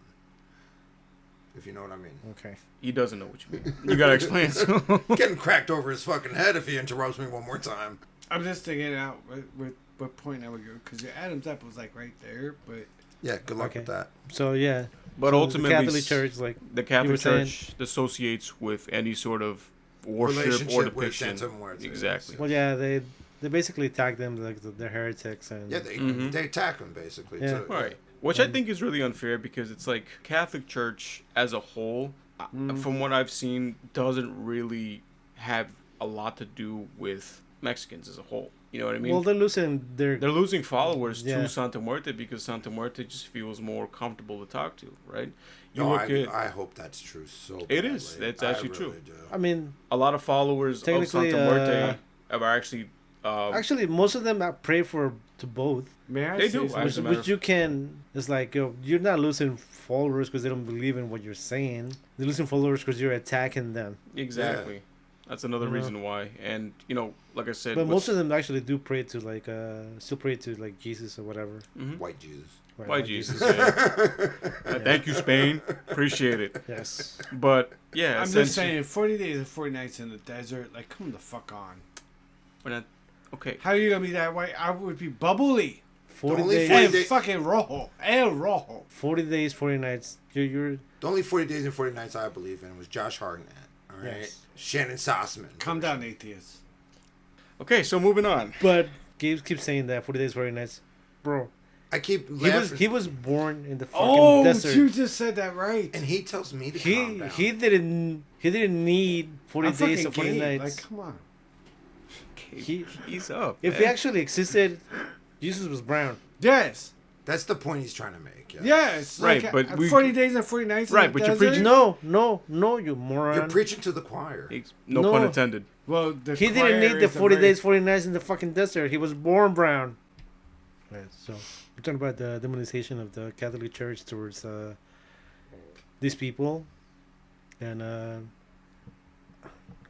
If you know what I mean. Okay. He doesn't know what you mean. You gotta explain it to him. Getting cracked over his fucking head if he interrupts me one more time. I'm just thinking out with what point I would go because your Adam's apple was like right there, but Yeah, good luck Okay. with that. So yeah. But So ultimately, the Catholic Church, like the you Catholic were saying- Church associates with any sort of worship or Relationship with depiction. Santa Muerte. Exactly. well, yeah, they basically tag them like they're heretics and Yeah, they Mhm. they attack him basically. Yeah. Too. Right. Which I think is really unfair because it's like Catholic Church as a whole, from what I've seen, doesn't really have a lot to do with Mexicans as a whole. You know what I mean? well, they're losing their They're losing followers Yeah. to Santa Muerte because Santa Muerte just feels more comfortable to talk to, right? You No, look at I hope that's true. So It badly. is. That's I actually really true. do. I mean, a lot of followers of Technically, Santa Muerte are actually. actually, most of them pray to both. may I They say do, something? As a matter Which of- you can. It's like you're not losing followers because they don't believe in what you're saying. They're losing followers because you're attacking them. Exactly. That's another You know? reason why. And like I said, But most of them actually do pray to still pray to like Jesus or whatever. Mhm. White Jesus. Right, Why like Jesus? Jesus. Thank you, Spain. Appreciate it. Yes. But yeah, I'm just saying, 40 days and 40 nights in the desert. Like, come the fuck on. We're not, okay. How are you gonna be that white? I would be bubbly 40 Only days. 40 and days- fucking rojo, el rojo. 40 days, 40 nights. You're The only 40 days and 40 nights I believe in was Josh Hartnett. All right, Yes. Shannon Sossman. Calm down, atheist. Okay, so moving on. But Gabe keeps saying that 40 days, 40 nights. Bro, I keep he laughing. was born in the fucking Oh, desert. you just said that right. and he tells me to calm down. He didn't need 40 I'm days fucking or 40 gay. nights. Like, come on. He's up. If man. he actually existed, Jesus was brown. Yes. That's the point he's trying to make. Yeah. Yes. Right, like, but we- 40 days and 40 nights. Right, in the but you're desert? preaching- No, you moron. You're preaching to the choir. No No. pun intended. Well, the He didn't choir need the is a 40 very- days, 40 nights in the fucking desert. He was born brown. Right, so we're talking about the demonization of the Catholic Church towards these people, and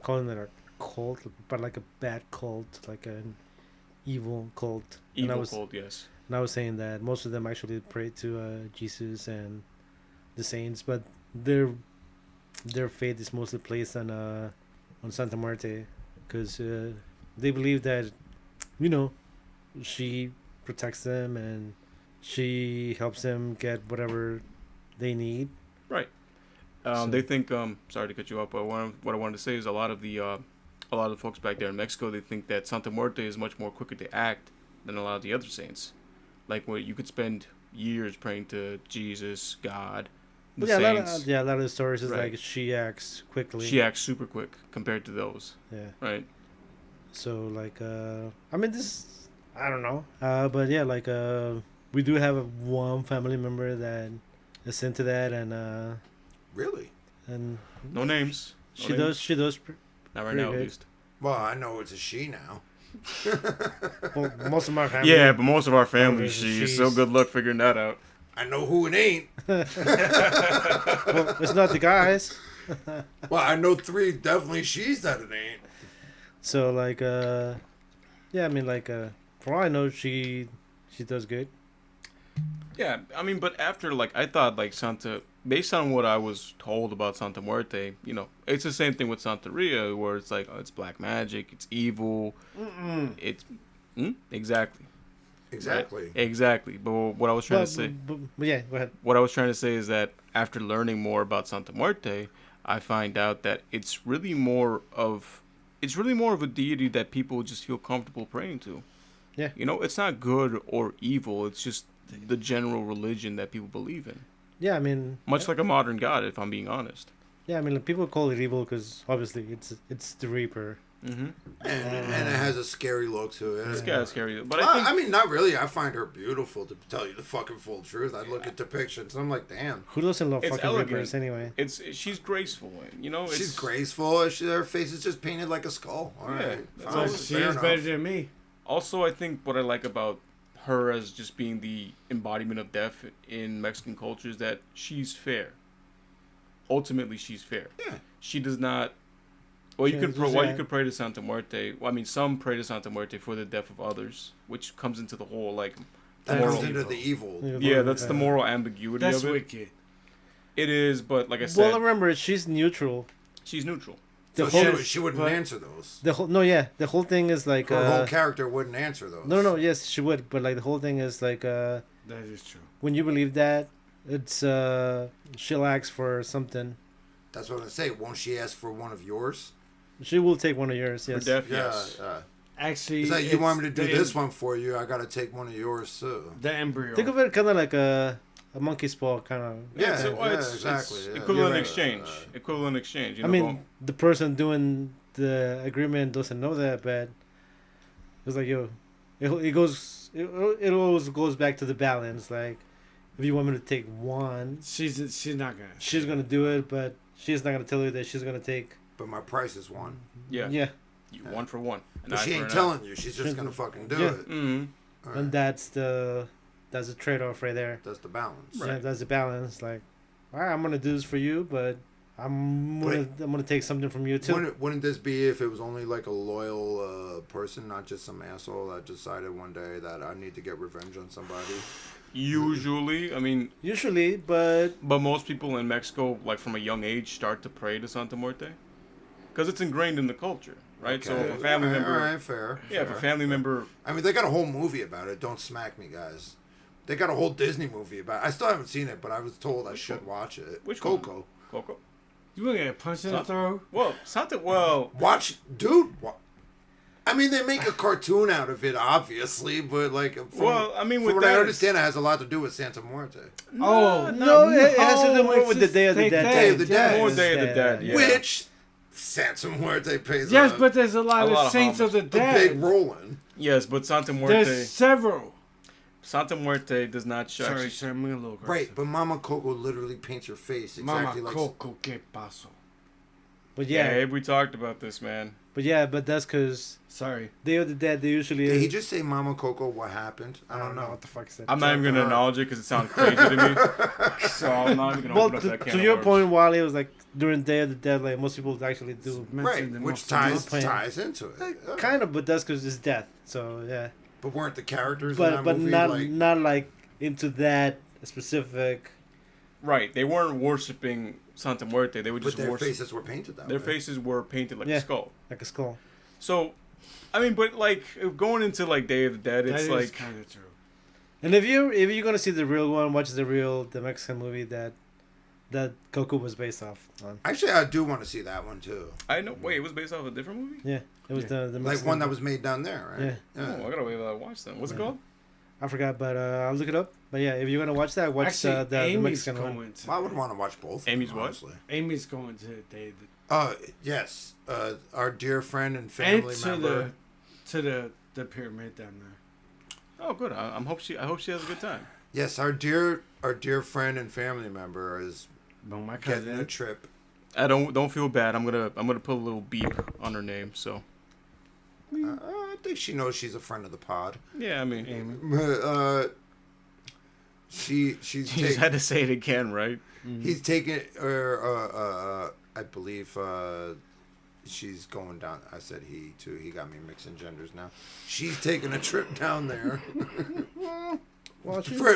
calling it a cult, but like a bad cult, like an evil cult. and I Evil was, cold, yes. And I was saying that most of them actually pray to Jesus and the saints, but their faith is mostly placed on Santa Muerte, because they believe that, she protects them and she helps them get whatever they need. Right. So- They think. Sorry to cut you off, but what I wanted to say is a lot of the folks back there in Mexico, they think that Santa Muerte is much more quicker to act than a lot of the other saints. Like where you could spend years praying to Jesus, God, the But yeah, saints. a lot of the stories is Right. like she acts quickly. She acts super quick compared to those. Yeah. Right. So like I mean this, I don't know. But yeah, like we do have one family member that is into that, and Really? No names. No she names. does Not right pretty now, at good. least. Well, I know it's a she now. well, most of my family. Yeah, but most of our family, there's she's she's- so good luck figuring that out. I know who it ain't. Well, it's not the guys. Well, I know three definitely she's that it ain't. So like yeah, I mean like for all I know she does good. Yeah, I mean, but after, like, I thought, like, Santa, based on what I was told about Santa Muerte, it's the same thing with Santeria, where it's like, oh, it's black magic, it's evil, it's, exactly. Exactly. Right? Exactly. But what I was trying to say, But yeah, go ahead. what I was trying to say is that after learning more about Santa Muerte, I find out that it's really more of a deity that people just feel comfortable praying to. Yeah. It's not good or evil, it's just the general religion that people believe in. Yeah, I mean Much like a modern god, if I'm being honest. yeah, I mean like, people call it evil because obviously it's the Reaper. Mm-hmm. And it has a scary look to it. It's kind of scary. But Well, I think... I mean, not really. I find her beautiful, to tell you the fucking full truth. I look at depictions and I'm like, damn. Who doesn't love It's fucking elegant. Reapers anyway? She's graceful. It's, She's graceful. Her face is just painted like a skull. All Yeah, right. that's Fine, all. She fair is enough. better than me. Also, I think what I like about her as just being the embodiment of death in Mexican culture is that she's fair. Ultimately, she's fair. Yeah. She does not... Well, you Yeah, can just you that. could pray to Santa Muerte. Well, I mean, some pray to Santa Muerte for the death of others, which comes into the whole, like... That moral comes into evil. the evil. Yeah, that's the moral ambiguity That's of it. wicked. It is, but like I said, Well, remember she's neutral. she's neutral. The So whole she wouldn't but- answer those. the whole the whole thing is like Her whole character wouldn't answer those. no, yes, she would, but like the whole thing is like That is true. when you believe that, it's she'll ask for something. That's what I'm going to say. Won't she ask for one of yours? She will take one of yours, yes. For death, Yeah. yes. Actually, It's like, you want me to do the this one for you, I got to take one of yours too. The embryo. Think of it kind of like a monkey's paw, kind of. Yeah, So, yeah, exactly. It's yeah. equivalent You're right. exchange. Equivalent exchange. I mean, the person doing the agreement doesn't know that, but it's like, yo, it always goes back to the balance. Like, if you want me to take one, she's not gonna. she's gonna do it, but she's not gonna tell you that she's gonna take. But my price is one. yeah, Yeah, You, one for one. An But eye she for ain't an telling you. She's just She- going to fucking do Yeah. it. Mm-hmm. All right. and that's the trade-off right there. That's the balance. Right. Yeah, that's the balance. Like, all right, I'm gonna do this for you, but I'm gonna take something from you too. Wouldn't this be if it was only like a loyal person, not just some asshole that decided one day that I need to get revenge on somebody? Usually, I mean, Usually, but but most people in Mexico, like from a young age, start to pray to Santa Muerte because it's ingrained in the culture, right? So if a family member, All right, fair. yeah, if a family member, I mean, they got a whole movie about it. Don't smack me, guys. They got a whole Disney movie about it. I still haven't seen it, but I was told I should watch it. Which Coco. one? Coco. You gonna get punched in the throat? Well, Santa. Well, Watch, dude. I mean, they make a cartoon out of it, obviously, but like, with from what that, I understand, it has a lot to do with Santa Muerte, Oh no, it has to do more it's with the just Day of the Dead. Day of the Dead. More Day of the Dead, yeah. which Santa Muerte plays Yes, a, but there's a lot A lot of of Saints of the a Dead. big role in. yes, but Santa Muerte. There's several. Santa Muerte does not show. Sorry, I'm a little aggressive. Right, but Mama Coco literally paints her face exactly Mama like. Coco, que paso? But Yeah, yeah, we talked about this, man. but that's because Sorry. Day of the Dead, they usually. Did he just say Mama Coco? What happened? I I don't know. what the fuck is that. I'm not even gonna acknowledge it because it sounds crazy to me. So I'm not even gonna Well, open up that can to of your worms. point, Wally, it was like during Day of the Dead, like most people actually do. Right, the which most- ties into it. Yeah. Kind of, but that's because it's death. So yeah, But weren't the characters in that but movie not like? not like into that specific. Right, they weren't worshiping Santa Muerte. They were But just their worship. faces were painted that Their way. faces were painted like Yeah. a skull. Like a skull. So, I mean, but like going into like Day of the Dead, That it's is like kind of true. And if you're gonna see the real one, watch the Mexican movie that Coco was based off on. Actually, I do want to see that one too. I know. Wait, it was based off a different movie. Yeah, it was the Like Mexican one that was made down there, right? Yeah. Oh, I gotta wait till I watch them. What's it Yeah. called? I forgot, but I'll look it up. But yeah, if you're gonna watch that, watch Actually, the Amy's Mexican going one. to. Well, I would want to watch both. of Amy's them, what? honestly. Amy's going to the day. Yes. Our dear friend and And family to member. the pyramid down there. Oh, good. I hope she has a good time. Yes, our dear friend and family member is But my getting a cousin. trip. I don't feel bad. I'm gonna put a little beep on her name. So I think she knows she's a friend of the pod. yeah, I mean, Amy. She's you just taking. had to say it again, right? He's taking. I believe. She's going down. I said he too. He got me mixing genders now. She's taking a trip down there.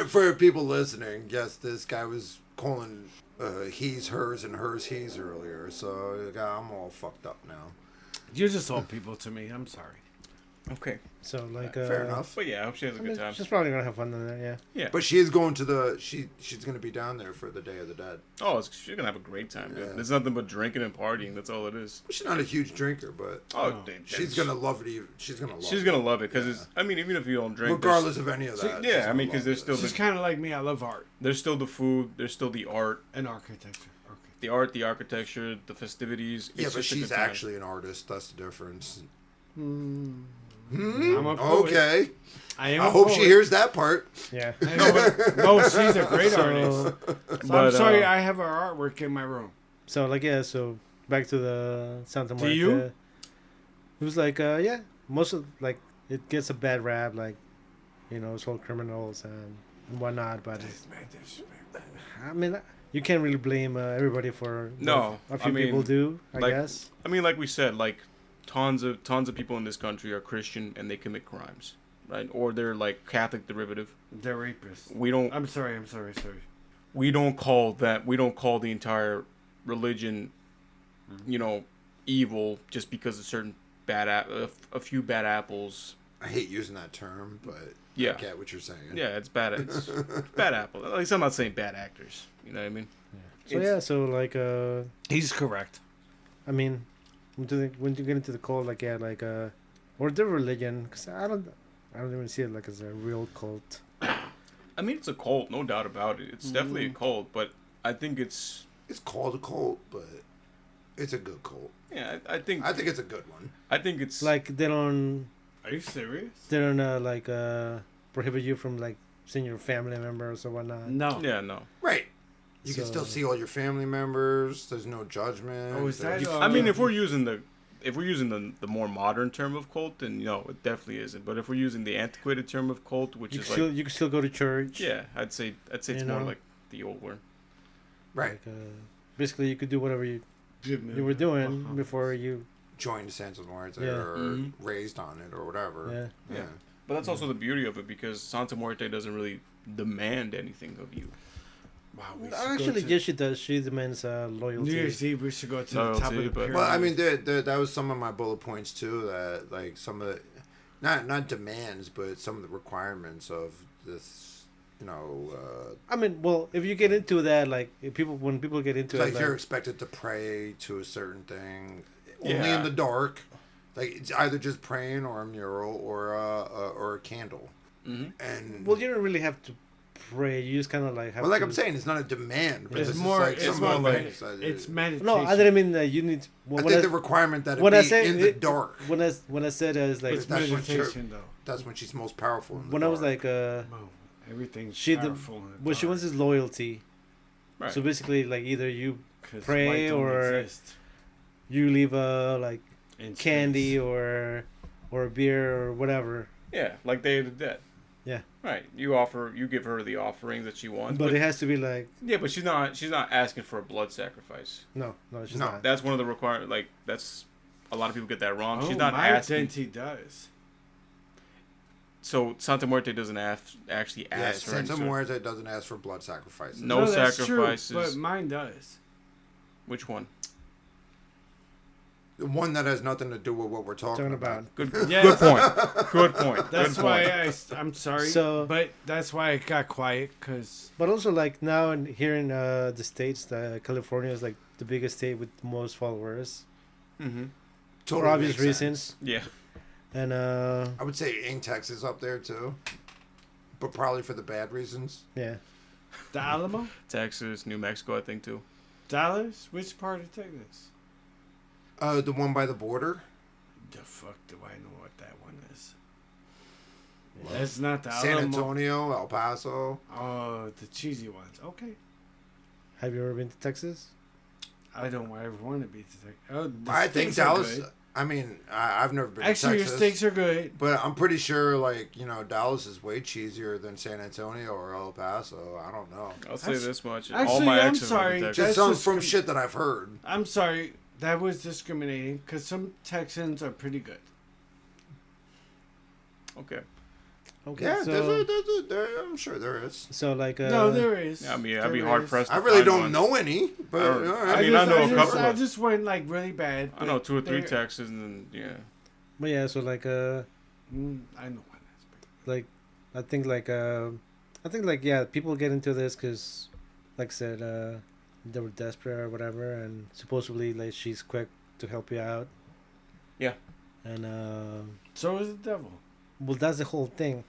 For people listening, yes, this guy was calling he's hers and hers he's earlier. So I'm all fucked up now. You're just old people to me. I'm sorry. Okay, So like, Fair enough. but yeah, I hope she has a I mean, good time. she's probably gonna have fun in there. Yeah. Yeah. But she is going to she's going to be down there for the Day of the Dead. Oh, she's gonna have a great time, dude. Yeah. There's nothing but drinking and partying. That's all it is. She's not a huge drinker, but Oh, Oh. dude, she's gonna love it. She's gonna love She's it. gonna love it because Yeah. it's. I mean, even if you don't drink, Regardless of any of that. yeah, she's I mean, gonna because there's love still it. She's kind of like me. I love art there's still the food, there's still the art, and architecture. the art, the architecture, the festivities. Yeah, It's but just a good she's time. actually an artist. That's the difference. I'm a poet. Okay. I am. I a hope poet. she hears that part. Yeah. No, she's a great artist. So, So I'm But, sorry, I have her artwork in my room. so like yeah. So back to the Santa Muerte. you? It was like yeah. Most of like it gets a bad rap, like it's all criminals and whatnot. But I mean, you can't really blame everybody for No, a few I mean, people do. I like- guess. I mean, like we said, like tons of people in this country are Christian and they commit crimes, right? Or they're like Catholic derivative. They're rapists. We don't Sorry. we don't call the entire religion, evil just because of certain a few bad apples. I hate using that term, but Yeah. I get what you're saying. Yeah, it's bad. It's bad apple. At least I'm not saying bad actors. You know what I mean? So yeah. So like He's correct. I mean, when you get into the cult, like yeah, like or the religion, because I don't even see it like as a real cult. I mean, it's a cult, no doubt about it. It's definitely a cult, but I think it's It's called a cult, but it's a good cult. yeah. I think I think it's a good one. I think it's Like they don't Are you serious? like prohibit you from like seeing your family members or whatnot. No. yeah, no. Right. You can So- still see all your family members. There's no judgment. Oh, is that, There's- I mean, if we're using the more modern term of cult, then it definitely isn't. But if we're using the antiquated term of cult, which You is can like still you can still go to church. yeah, I'd say it's You more know? like the old word. right. Like, basically, you could do whatever you were doing before you. Joined Santa Muerte Yeah. or Mhm. raised on it or whatever. Yeah. Yeah. But that's also the beauty of it because Santa Muerte doesn't really demand anything of you. Wow, we should Actually, go yes, she does. She demands to New loyalty. Year's Eve. We should go to the top Loyalty, of the but- pyramid. Well, I mean, that was some of my bullet points too. That like some of the, not demands, but some of the requirements of this. You know, I mean, well, if you get into that, like when people get into it's it, like you're like, expected to pray to a certain thing, only Yeah. in the dark. Like it's either just praying or a mural or a candle. Mm-hmm. And well, you don't really have to pray. You just kind of like have. well, like to, I'm saying, it's not a demand, but It's this more. is like It's some more of the like things that- it's meditation. No, I didn't mean that you need. I When think the requirement that it when be I say in the it- dark. when I said is like It's that's what meditation, though. That's when she's most powerful. In the when I was dark. like Wow, everything's she powerful. in the what she dark. wants is loyalty. Right. So basically, like either you 'Cause pray light don't or- exist you leave like in candy space. or a beer or whatever. Yeah, like Day of the Dead. Yeah. Right. You give her the offerings that she wants. But it has to be like yeah, but she's not asking for a blood sacrifice. no, it's just No. not. That's one of the requirements. Like that's a lot of people get that wrong. Oh, She's not my asking. identity does. So Santa Muerte doesn't actually yeah, ask for any Santa sort- Muerte doesn't ask for blood sacrifices. No that's sacrifices. True, but mine does. Which one? The one that has nothing to do with what we're talking Talking about. about. Good. Yeah. Good point. Good point. That's Good why point. I'm sorry, So- but that's why I got quiet because But also like now and here in the states, California is like the biggest state with the most followers Mm-hmm. Totally for obvious makes sense. reasons. Yeah. And I would say in Texas up there too, but probably for the bad reasons. yeah, the Alamo, Texas, New Mexico, I think too. Dallas. Which part of Texas? The one by the border, The fuck do I know what that one is? That's not the San Alamo. Antonio, El Paso. Oh, the cheesy ones. Okay. have you ever been to Texas? I don't ever want to be to Texas. Oh, the I think steaks are Dallas. good. I mean, I've never been Actually, to your Texas. steaks are good. But I'm pretty sure, like, you know, Dallas is way cheesier than San Antonio or El Paso. I don't know. I'll say Actu- this much. All actually, my I'm exes sorry, were in Just Texas. That's from just- shit that I've heard. I'm sorry. That was discriminating because some Texans are pretty good. Okay. Okay, Yeah, so I'm sure there is. so like No, there is. Yeah, I mean, I'd be There hard is. pressed. I to really find don't one. know any, but I don't- all I right. mean, I know a couple I of- just went like really bad. I know 2 or 3 they're- Texas, and yeah. but yeah, so like I know one that's big. like I think like yeah, people get into this because like I said they were desperate or whatever, and supposedly like she's quick to help you out. Yeah. And So is the devil. well, that's the whole thing.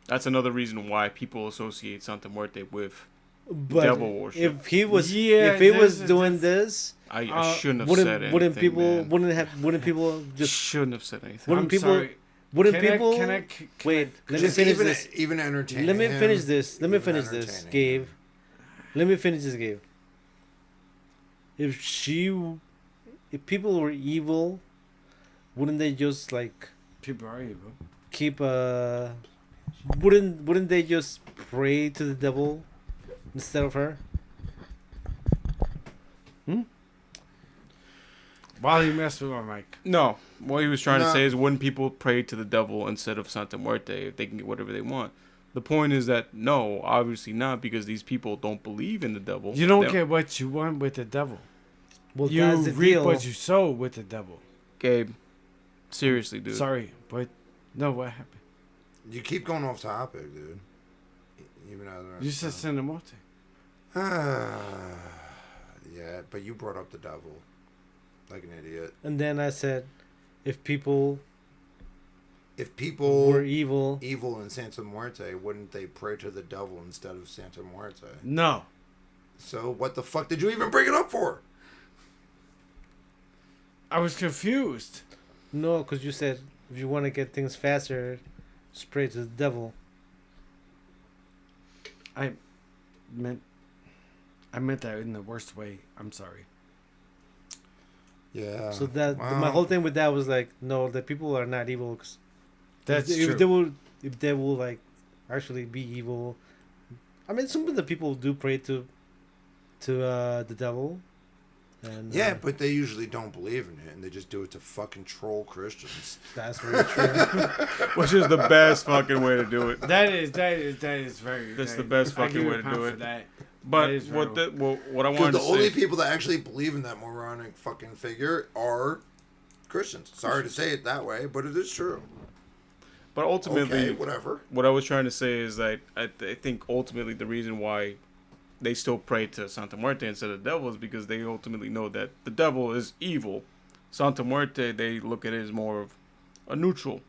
That's another reason why people associate Santa Muerte with. But Devil worship. if he was Yeah, if he was there's a doing this, I shouldn't have said anything. wouldn't people man. wouldn't people just shouldn't have said anything. Wouldn't I'm people- sorry. wouldn't Can people can wait? Let me Just finish even, this. even entertaining. Let me him, finish this. Let me even finish this, entertaining Gabe. him. Let me finish this, Gabe. If people were evil, wouldn't they just like People are evil. keep wouldn't they just pray to the devil instead of her? While you mess with my mic. No, what he was trying to No. say is, wouldn't people pray to the devil instead of Santa Muerte if they can get whatever they want? The point is that no, obviously not, because these people don't believe in the devil. You don't They get what you want with the devil. Well, You that's the reap deal. what you sow with the devil. Gabe, seriously, dude. Sorry, but no, what happened? You keep going off topic, dude. Even though You said Santa Muerte. yeah, but you brought up the devil like an idiot. And then I said, if people If people were evil, evil in Santa Muerte, wouldn't they pray to the devil instead of Santa Muerte? No. So what the fuck did you even bring it up for? I was confused. no, because you said if you want to get things faster, just pray to the devil. I meant that in the worst way. I'm sorry. Yeah. So that well, my whole thing with that was like, no, the people are not evil. 'Cause That's if true. they will like actually be evil. I mean, some of the people do pray to the devil. And, Yeah, but they usually don't believe in it, and they just do it to fucking troll Christians. that's very true. Which is the best fucking way to do it. That is very. That's the best I fucking give way a to pound do for it. That. But That is what very- what I Because wanted the to only say, people that actually believe in that moronic fucking figure are Christians. Sorry to say it that way, but it is true. but ultimately, Okay, whatever. what I was trying to say is that I think ultimately the reason why they still pray to Santa Muerte instead of the devil is because they ultimately know that the devil is evil. Santa Muerte, they look at it as more of a neutral,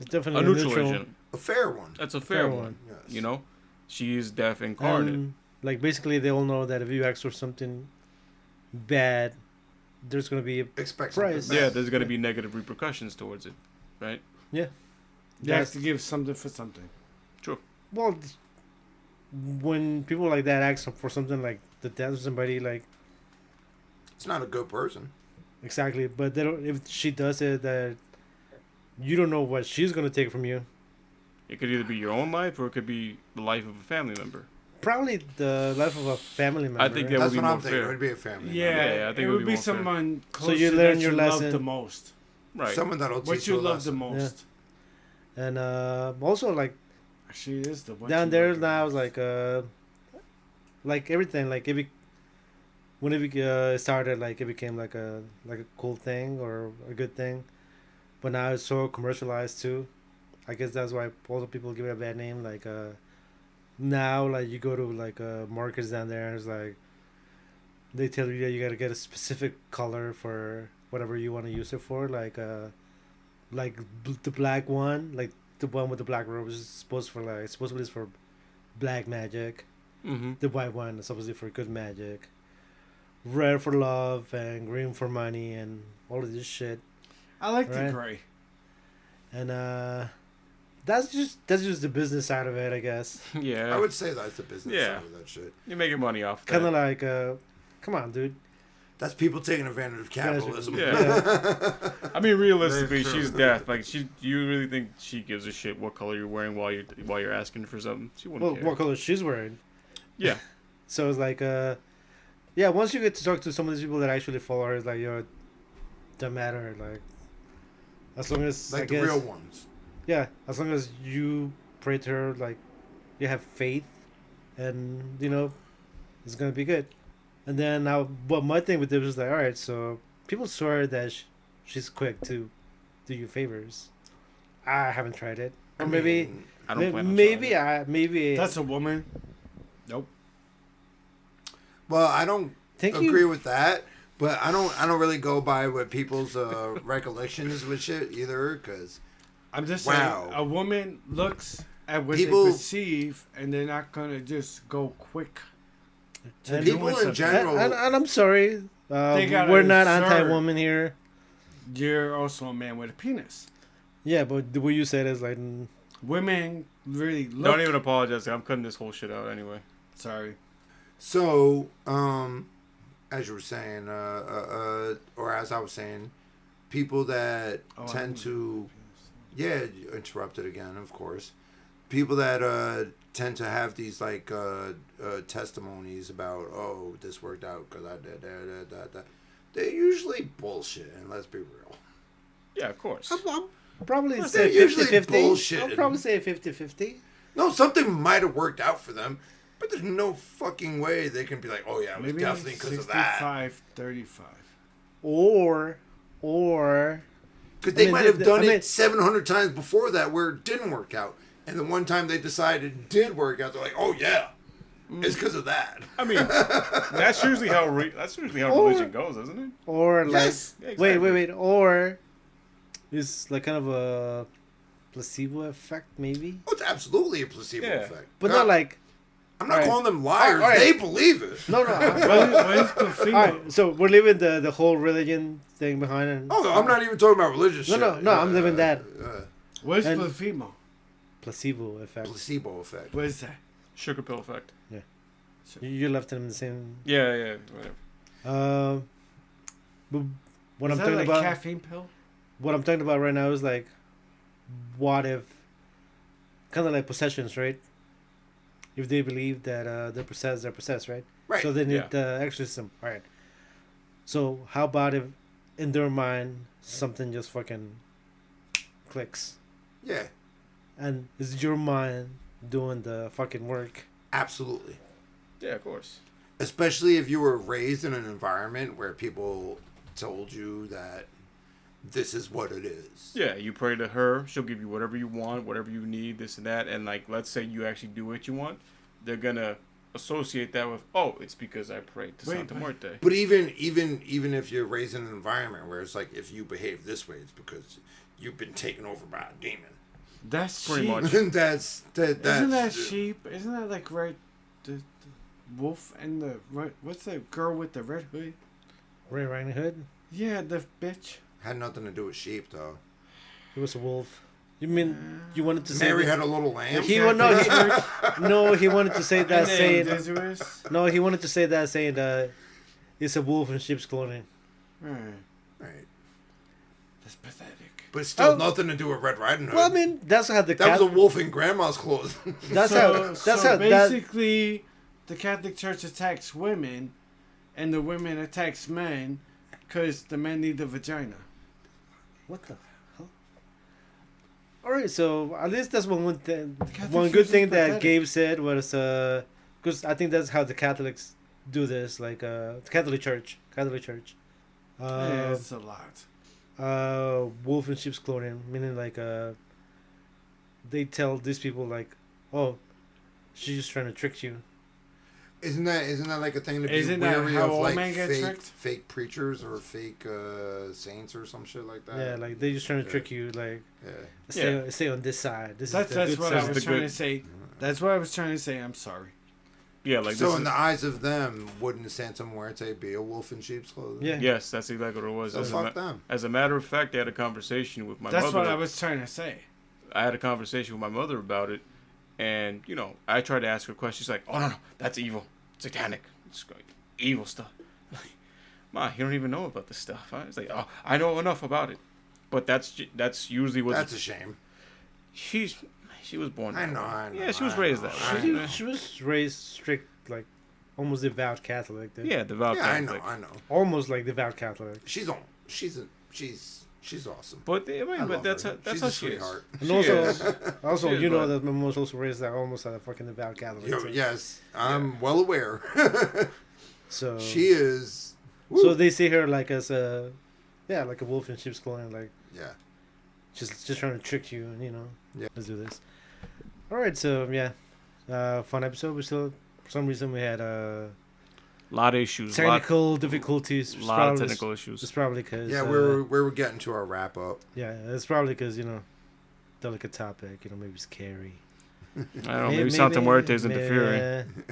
It's definitely a neutral agent. A fair one. That's a fair one. Yes. You know, she is death incarnate. Like basically, they all know that if you ask for something bad, there's gonna be a Expect Price. something Yeah, bad. there's gonna be negative repercussions towards it, right? yeah. You have to give something for something. Well, when people like that ask for something like the death of somebody, like It's not a good person. exactly, but they don't. If she does it, that you don't know what she's gonna take from you. It could either be your own life or it could be the life of a family member. Probably the life of a family member. I think that That's would be what I'm more thinking. It fair. would be a family Yeah, member. Yeah, I think it it would would be be more fair. someone close you to learn that your you love lesson. the most. Right. Someone that'll teach What you a love the lesson. most. And also like She is the one. down you there love the now, most. like everything, like when it started, like it became like a cool thing or a good thing, but now it's so commercialized too. I guess that's why also people give it a bad name. Like now, like you go to like markets down there, and it's like they tell you that you gotta get a specific color for whatever you want to use it for. Like the black one, like the one with the black robe is supposedly is for black magic. Mm-hmm. The white one is supposedly for good magic. Red for love and green for money and all of this shit. I like Right. the gray. And that's just the business side of it, I guess. Yeah. I would say that's the business Yeah. side of that shit. You're making money off Kind of that. like come on, dude. That's people taking advantage of capitalism. Yeah. I mean, realistically, Very true. she's death. Like, you really think she gives a shit what color you're wearing while you're asking for something? She wouldn't Well, care. what color she's wearing. Yeah. So it's like yeah, once you get to talk to some of these people that actually follow her, it's like, yo, it don't matter. Like, as long as Like I the guess, real ones. yeah, as long as you pray to her, like you have faith, and it's gonna be good. And then now, but my thing with this was like, all right, so people swear that she's quick to do you favors. I haven't tried it, or maybe mean, I don't plan on maybe trying it. maybe That's a woman. Nope. well, I don't Thank agree you. with that, but I don't really go by what people's recollections with shit either, because I'm just Wow. saying, a woman looks at what People- they perceive, and they're not gonna just go quick. to And people doing in something. general. And I'm sorry, They gotta we're not observe. anti-woman here. You're also a man with a penis. Yeah, but the way you said it is like, Women really look. Don't even apologize. I'm cutting this whole shit out anyway. Sorry. So, as you were saying, or as I was saying, people that Oh, I tend didn't- to, yeah, you interrupted again, of course. People that tend to have these like testimonies about, oh, this worked out because I did that. They're usually bullshit, and let's be real. Yeah, of course. I'm probably They're say usually 50-50. bullshitting. I'll probably say 50-50. No, something might have worked out for them, but there's no fucking way they can be like, oh yeah, it was Maybe definitely because of that. 65-35. Or Because they I mean, might have the- done I mean- it 700 times before that where it didn't work out. And the one time they decided it did work out, they're like, oh yeah, it's because of that. I mean, that's usually how religion goes, isn't it? or like Yes. Yeah, exactly. wait, or it's like kind of a placebo effect, maybe, Oh, it's absolutely a placebo Yeah. effect. but God, not like I'm not Alright. calling them liars. Alright. They believe it. no. What is the All female? right, so we're leaving the whole religion thing behind. And Oh, I'm not even talking about religious No, shit. no, I'm living that. What is And- the female? placebo effect. Placebo effect. What is that? Sugar pill effect. You left them in the same. Yeah, whatever. But what Is I'm that talking like about, caffeine pill? what I'm talking about right now is like, what if, kind of like possessions, right? If they believe that they're possessed, right? Right. So they need Yeah. the exorcism, right? So how about if in their mind something just fucking clicks, Yeah, and it's your mind doing the fucking work? absolutely. Yeah, of course. Especially if you were raised in an environment where people told you that this is what it is. Yeah, you pray to her. She'll give you whatever you want, whatever you need, this and that. And like, let's say you actually do what you want, they're gonna associate that with, oh, it's because I prayed to Santa Muerte. But even if you're raised in an environment where it's like, if you behave this way, it's because you've been taken over by a demon. That's Pretty sheep. much. Isn't Isn't that sheep? Isn't that like the wolf and the what's the girl with the red hood? Ray Riding Hood? Yeah, the bitch. Had nothing to do with sheep, though. He was a wolf. You mean you wanted to say Mary that- had a little lamb. He wa- no, no, he wanted to say that saying. Dangerous. No, he wanted to say that saying it's a wolf in sheep's clothing. Right. Right. That's pathetic. But still Oh. nothing to do with Red Riding Hood. Well, I mean, that's how the that was a wolf in grandma's clothes. that's how that basically the Catholic Church attacks women, and the women attacks men, because the men need the vagina. what the hell? All right, so at least that's one thing. Catholic One Church good is thing that pathetic. Gabe said was because I think that's how the Catholics do this, like the Catholic Church. Yeah, it's a lot. Wolf in sheep's clothing, meaning like they tell these people like, oh, she's just trying to trick you. Isn't that like a thing to be Isn't that weary how of, old like men get tricked? fake preachers or fake saints or some shit like that? Yeah, like they just trying to trick you, like Yeah. stay on this side. This That's is the good what side. I was the trying good- to say. That's what I was trying to say. I'm sorry. Yeah, like So this in is, the eyes of them, wouldn't Santa Muerte be a wolf in sheep's clothing? Yeah. yes, that's exactly what it was. So fuck them. As a matter of fact, I had a conversation with my That's mother. what I was trying to say. I had a conversation with my mother about it, and I tried to ask her questions. She's like, "Oh no, that's evil, satanic, it's evil stuff." Like, Ma, you don't even know about this stuff. I was like, "Oh, I know enough about it," but that's usually what That's a shame. she was born. I that know, way. I know, Yeah, she was I raised know, that I way. know. She was raised strict, like almost devout Catholic. Dude. Yeah, devout Yeah, I Catholic. know. Almost like devout Catholic. She's awesome. But I mean, I but love that's her. that's She's how a she is. sweetheart. And She also, is. also She is, you know but- that my mom was also raised like almost like a fucking devout Catholic. Yo, too. yes, I'm well aware. So She is. So Woo. they see her like as a, like a wolf in sheep's clothing, like Yeah. just trying to trick you, and Yeah. let's do this. All right, so fun episode. We still, for some reason, we had A lot of issues. technical difficulties. A lot of technical issues. It's probably because Yeah, we're getting to our wrap up. it's probably because delicate topic, maybe scary. I don't know. Maybe Santa Muerte is interfering.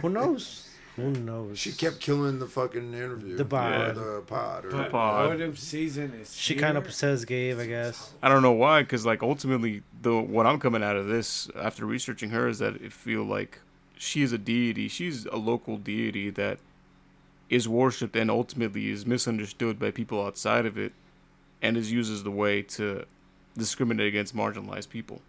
Who knows? Who knows? She kept killing the fucking interview. The pod. Or the pod. Or But pod. autumn season is She here. kind of possessed Gabe, I guess. I don't know why, because like ultimately, what I'm coming out of this after researching her is that it feel like she is a deity. She's a local deity that is worshipped and ultimately is misunderstood by people outside of it, and is used as the way to discriminate against marginalized people.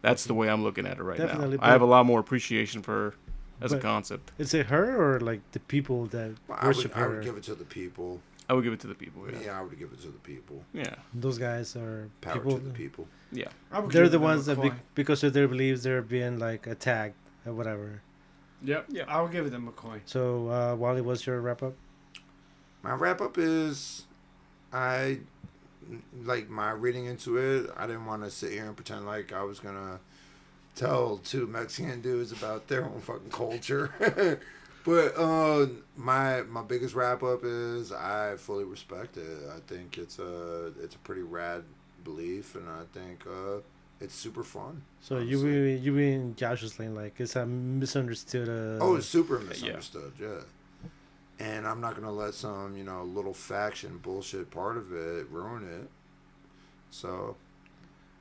That's the way I'm looking at it right Definitely, now. I have but- a lot more appreciation for her as a but- concept. Is it her or like the people that I worship would her? give it to the people. I would give it to the people. Yeah, Yeah. I would give it to the people. Yeah. Those guys are Power people. to the people. Yeah. I would They're give the them ones a that coin. because of their beliefs they're being like attacked or whatever. Yep. Yeah. I would give them a coin. So Wally, what's your wrap up? My wrap up is, I like my reading into it. I didn't want to sit here and pretend like I was gonna tell two Mexican dudes about their own fucking culture. But my biggest wrap up is I fully respect it. I think it's a pretty rad belief, and I think it's super fun. So honestly. you be in Josh's lane, like it's a misunderstood. Oh, it's super misunderstood, yeah. And I'm not gonna let some, little faction bullshit part of it ruin it. So,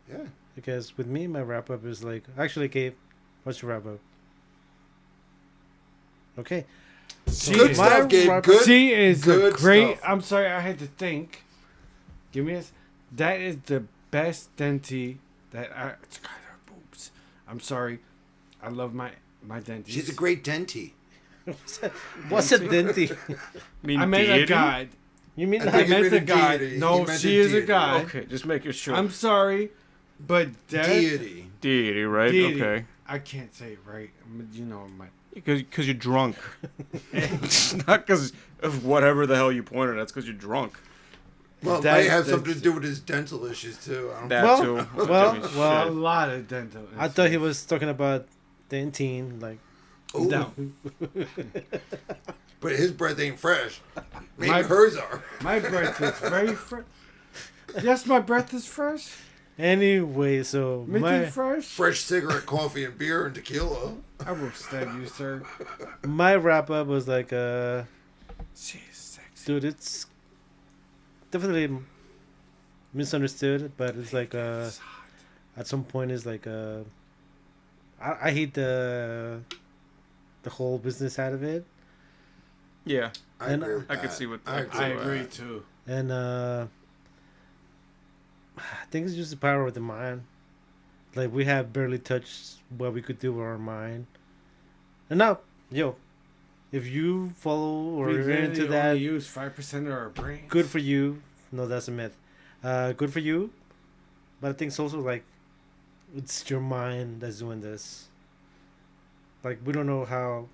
yeah. Because with me, my wrap up is like actually, Gabe, what's your wrap up? Okay. Good my stuff, Gabe. wrap- Good. She is a good great. stuff. I'm sorry, I had to think. Give me a. That is the best dentee that I. It's got her boobs. I'm sorry. I love my dentist. She's a great dentee. What's a Dinty? mean I meant deity? a god. You mean I I think you meant meant a a god. deity. No, You meant she a is a deity. god. Okay, just making sure. I'm sorry, but that Deity. Deity, right? deity. Okay. I can't say it right. You know my. Because you're drunk. Not because of whatever the hell you pointed at. That's because you're drunk. Well, it That- may have that's- something to do with his dental issues too. I don't That Well, too. well, I mean, well, A shit. lot of dental. I thought he was talking about dentine, like. Ooh, No, but his breath ain't fresh. Maybe My- hers are. my breath is very fresh. Yes, my breath is fresh. Anyway, so Minty fresh. Fresh cigarette, coffee, and beer and tequila. I will stab you, sir. my wrap up was like, She is sexy. dude, it's definitely misunderstood, but it's like at some point it's like I hate the whole business side of it, Yeah. I And agree with I could that. see what I that- I agree. with agree that. too. and I think it's just the power of the mind. Like we have barely touched what we could do with our mind, and now, yo, if you follow or We you're literally into only that, use 5% of our brain. good for you. No, that's a myth. Good for you. But I think it's also like it's your mind that's doing this. Like we don't know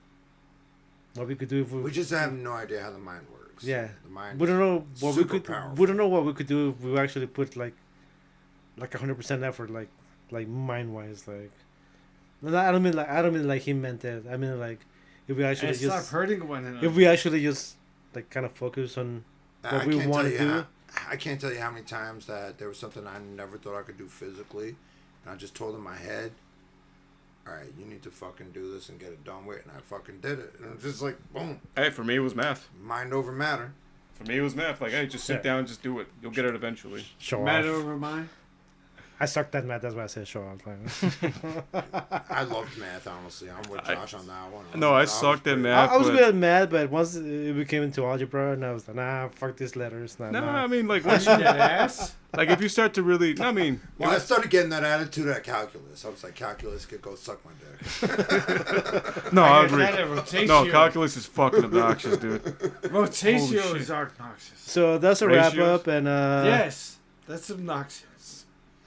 what we could do if We just have no idea how the mind works. Yeah. The mind. we don't know what we super could powerful. we don't know what we could do if we actually put like 100% effort like mind wise like. No, I don't mean like he meant it. I mean like if we actually And stop just hurting one another. if we actually just like kind of focus on what we can't want tell to you do. I can't tell you how many times that there was something I never thought I could do physically, and I just told in my head, "All right, you need to fucking do this and get it done with," and I fucking did it. And it was just like, boom, Hey, for me, it was math. mind over matter. For me, it was math. Like, hey, just sit Yeah. down and just do it. You'll get it eventually. Show Matter off. over mine. I sucked at math. That's why I said show off. I loved math, honestly. I'm with Josh on that one. No, I was sucked at pretty- math. I was but- good at math, but once it became into algebra, and I was like, nah, fuck these letters. Nah, No, nah. I mean, like, You once you, dead ass. like, if you start to really, I mean, Well, I started getting that attitude at calculus. I was like, calculus could go suck my dick. no, I Like agree. that, rotatio. No, calculus is fucking obnoxious, dude. Rotatio Holy is obnoxious. So that's a wrap Ratios? up, and Yes, that's obnoxious.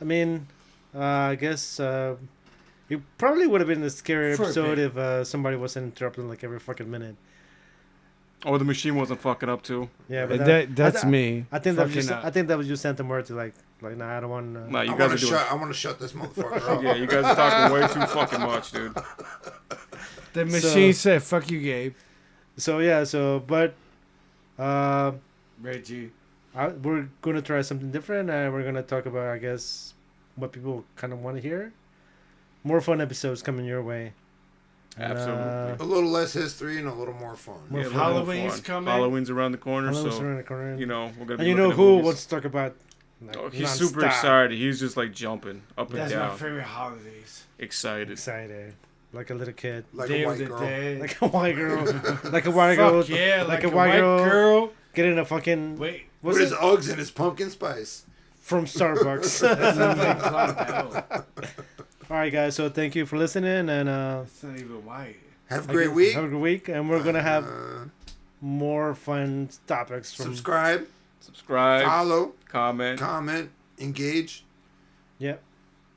I mean, I guess it probably would have been a scary For a episode bit. if somebody wasn't interrupting like every fucking minute. Or the machine wasn't fucking up, too. Yeah, but That's I, me. I think that was Fucking just up. I think that was just Santa Muerte, like nah, I don't want. Nah, you I guys want are to doing. shut. I want to shut this motherfucker up. Yeah, you guys are talking way too fucking much, dude. The machine said, "Fuck you, Gabe." So yeah, but Reggie. we're gonna try something different, and we're gonna talk about, I guess, what people kind of want to hear. More fun episodes coming your way. And, Absolutely. A little less history and a little more fun. More Yeah, a fun. little more Halloween's fun. coming. Halloween's around the corner, Halloween's so around the corner. you know we're gonna. And Be you know looking at who movies. wants to talk about? Like, Oh, he's nonstop. super excited. He's just like jumping up and That's my down, favorite holidays. excited. Excited, like a little kid, Like Day a of white the girl. Dead. like a white girl, like a white girl, Fuck yeah, like a white white girl. getting a fucking Wait, what's With his it Uggs and his pumpkin spice. from Starbucks. that's not even Cloud Battle. All right, guys. So thank you for listening, and It's not even white. Have a great week. Have a good week, and we're gonna have Uh, more fun topics from. subscribe, Subscribe, follow, comment. comment, engage, Yep.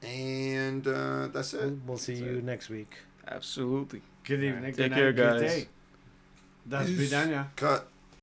and that's it. We'll see That's you it. next week. Absolutely. Good evening. Take good care, night, good guys. day. Das Peace. Vidania. Cut.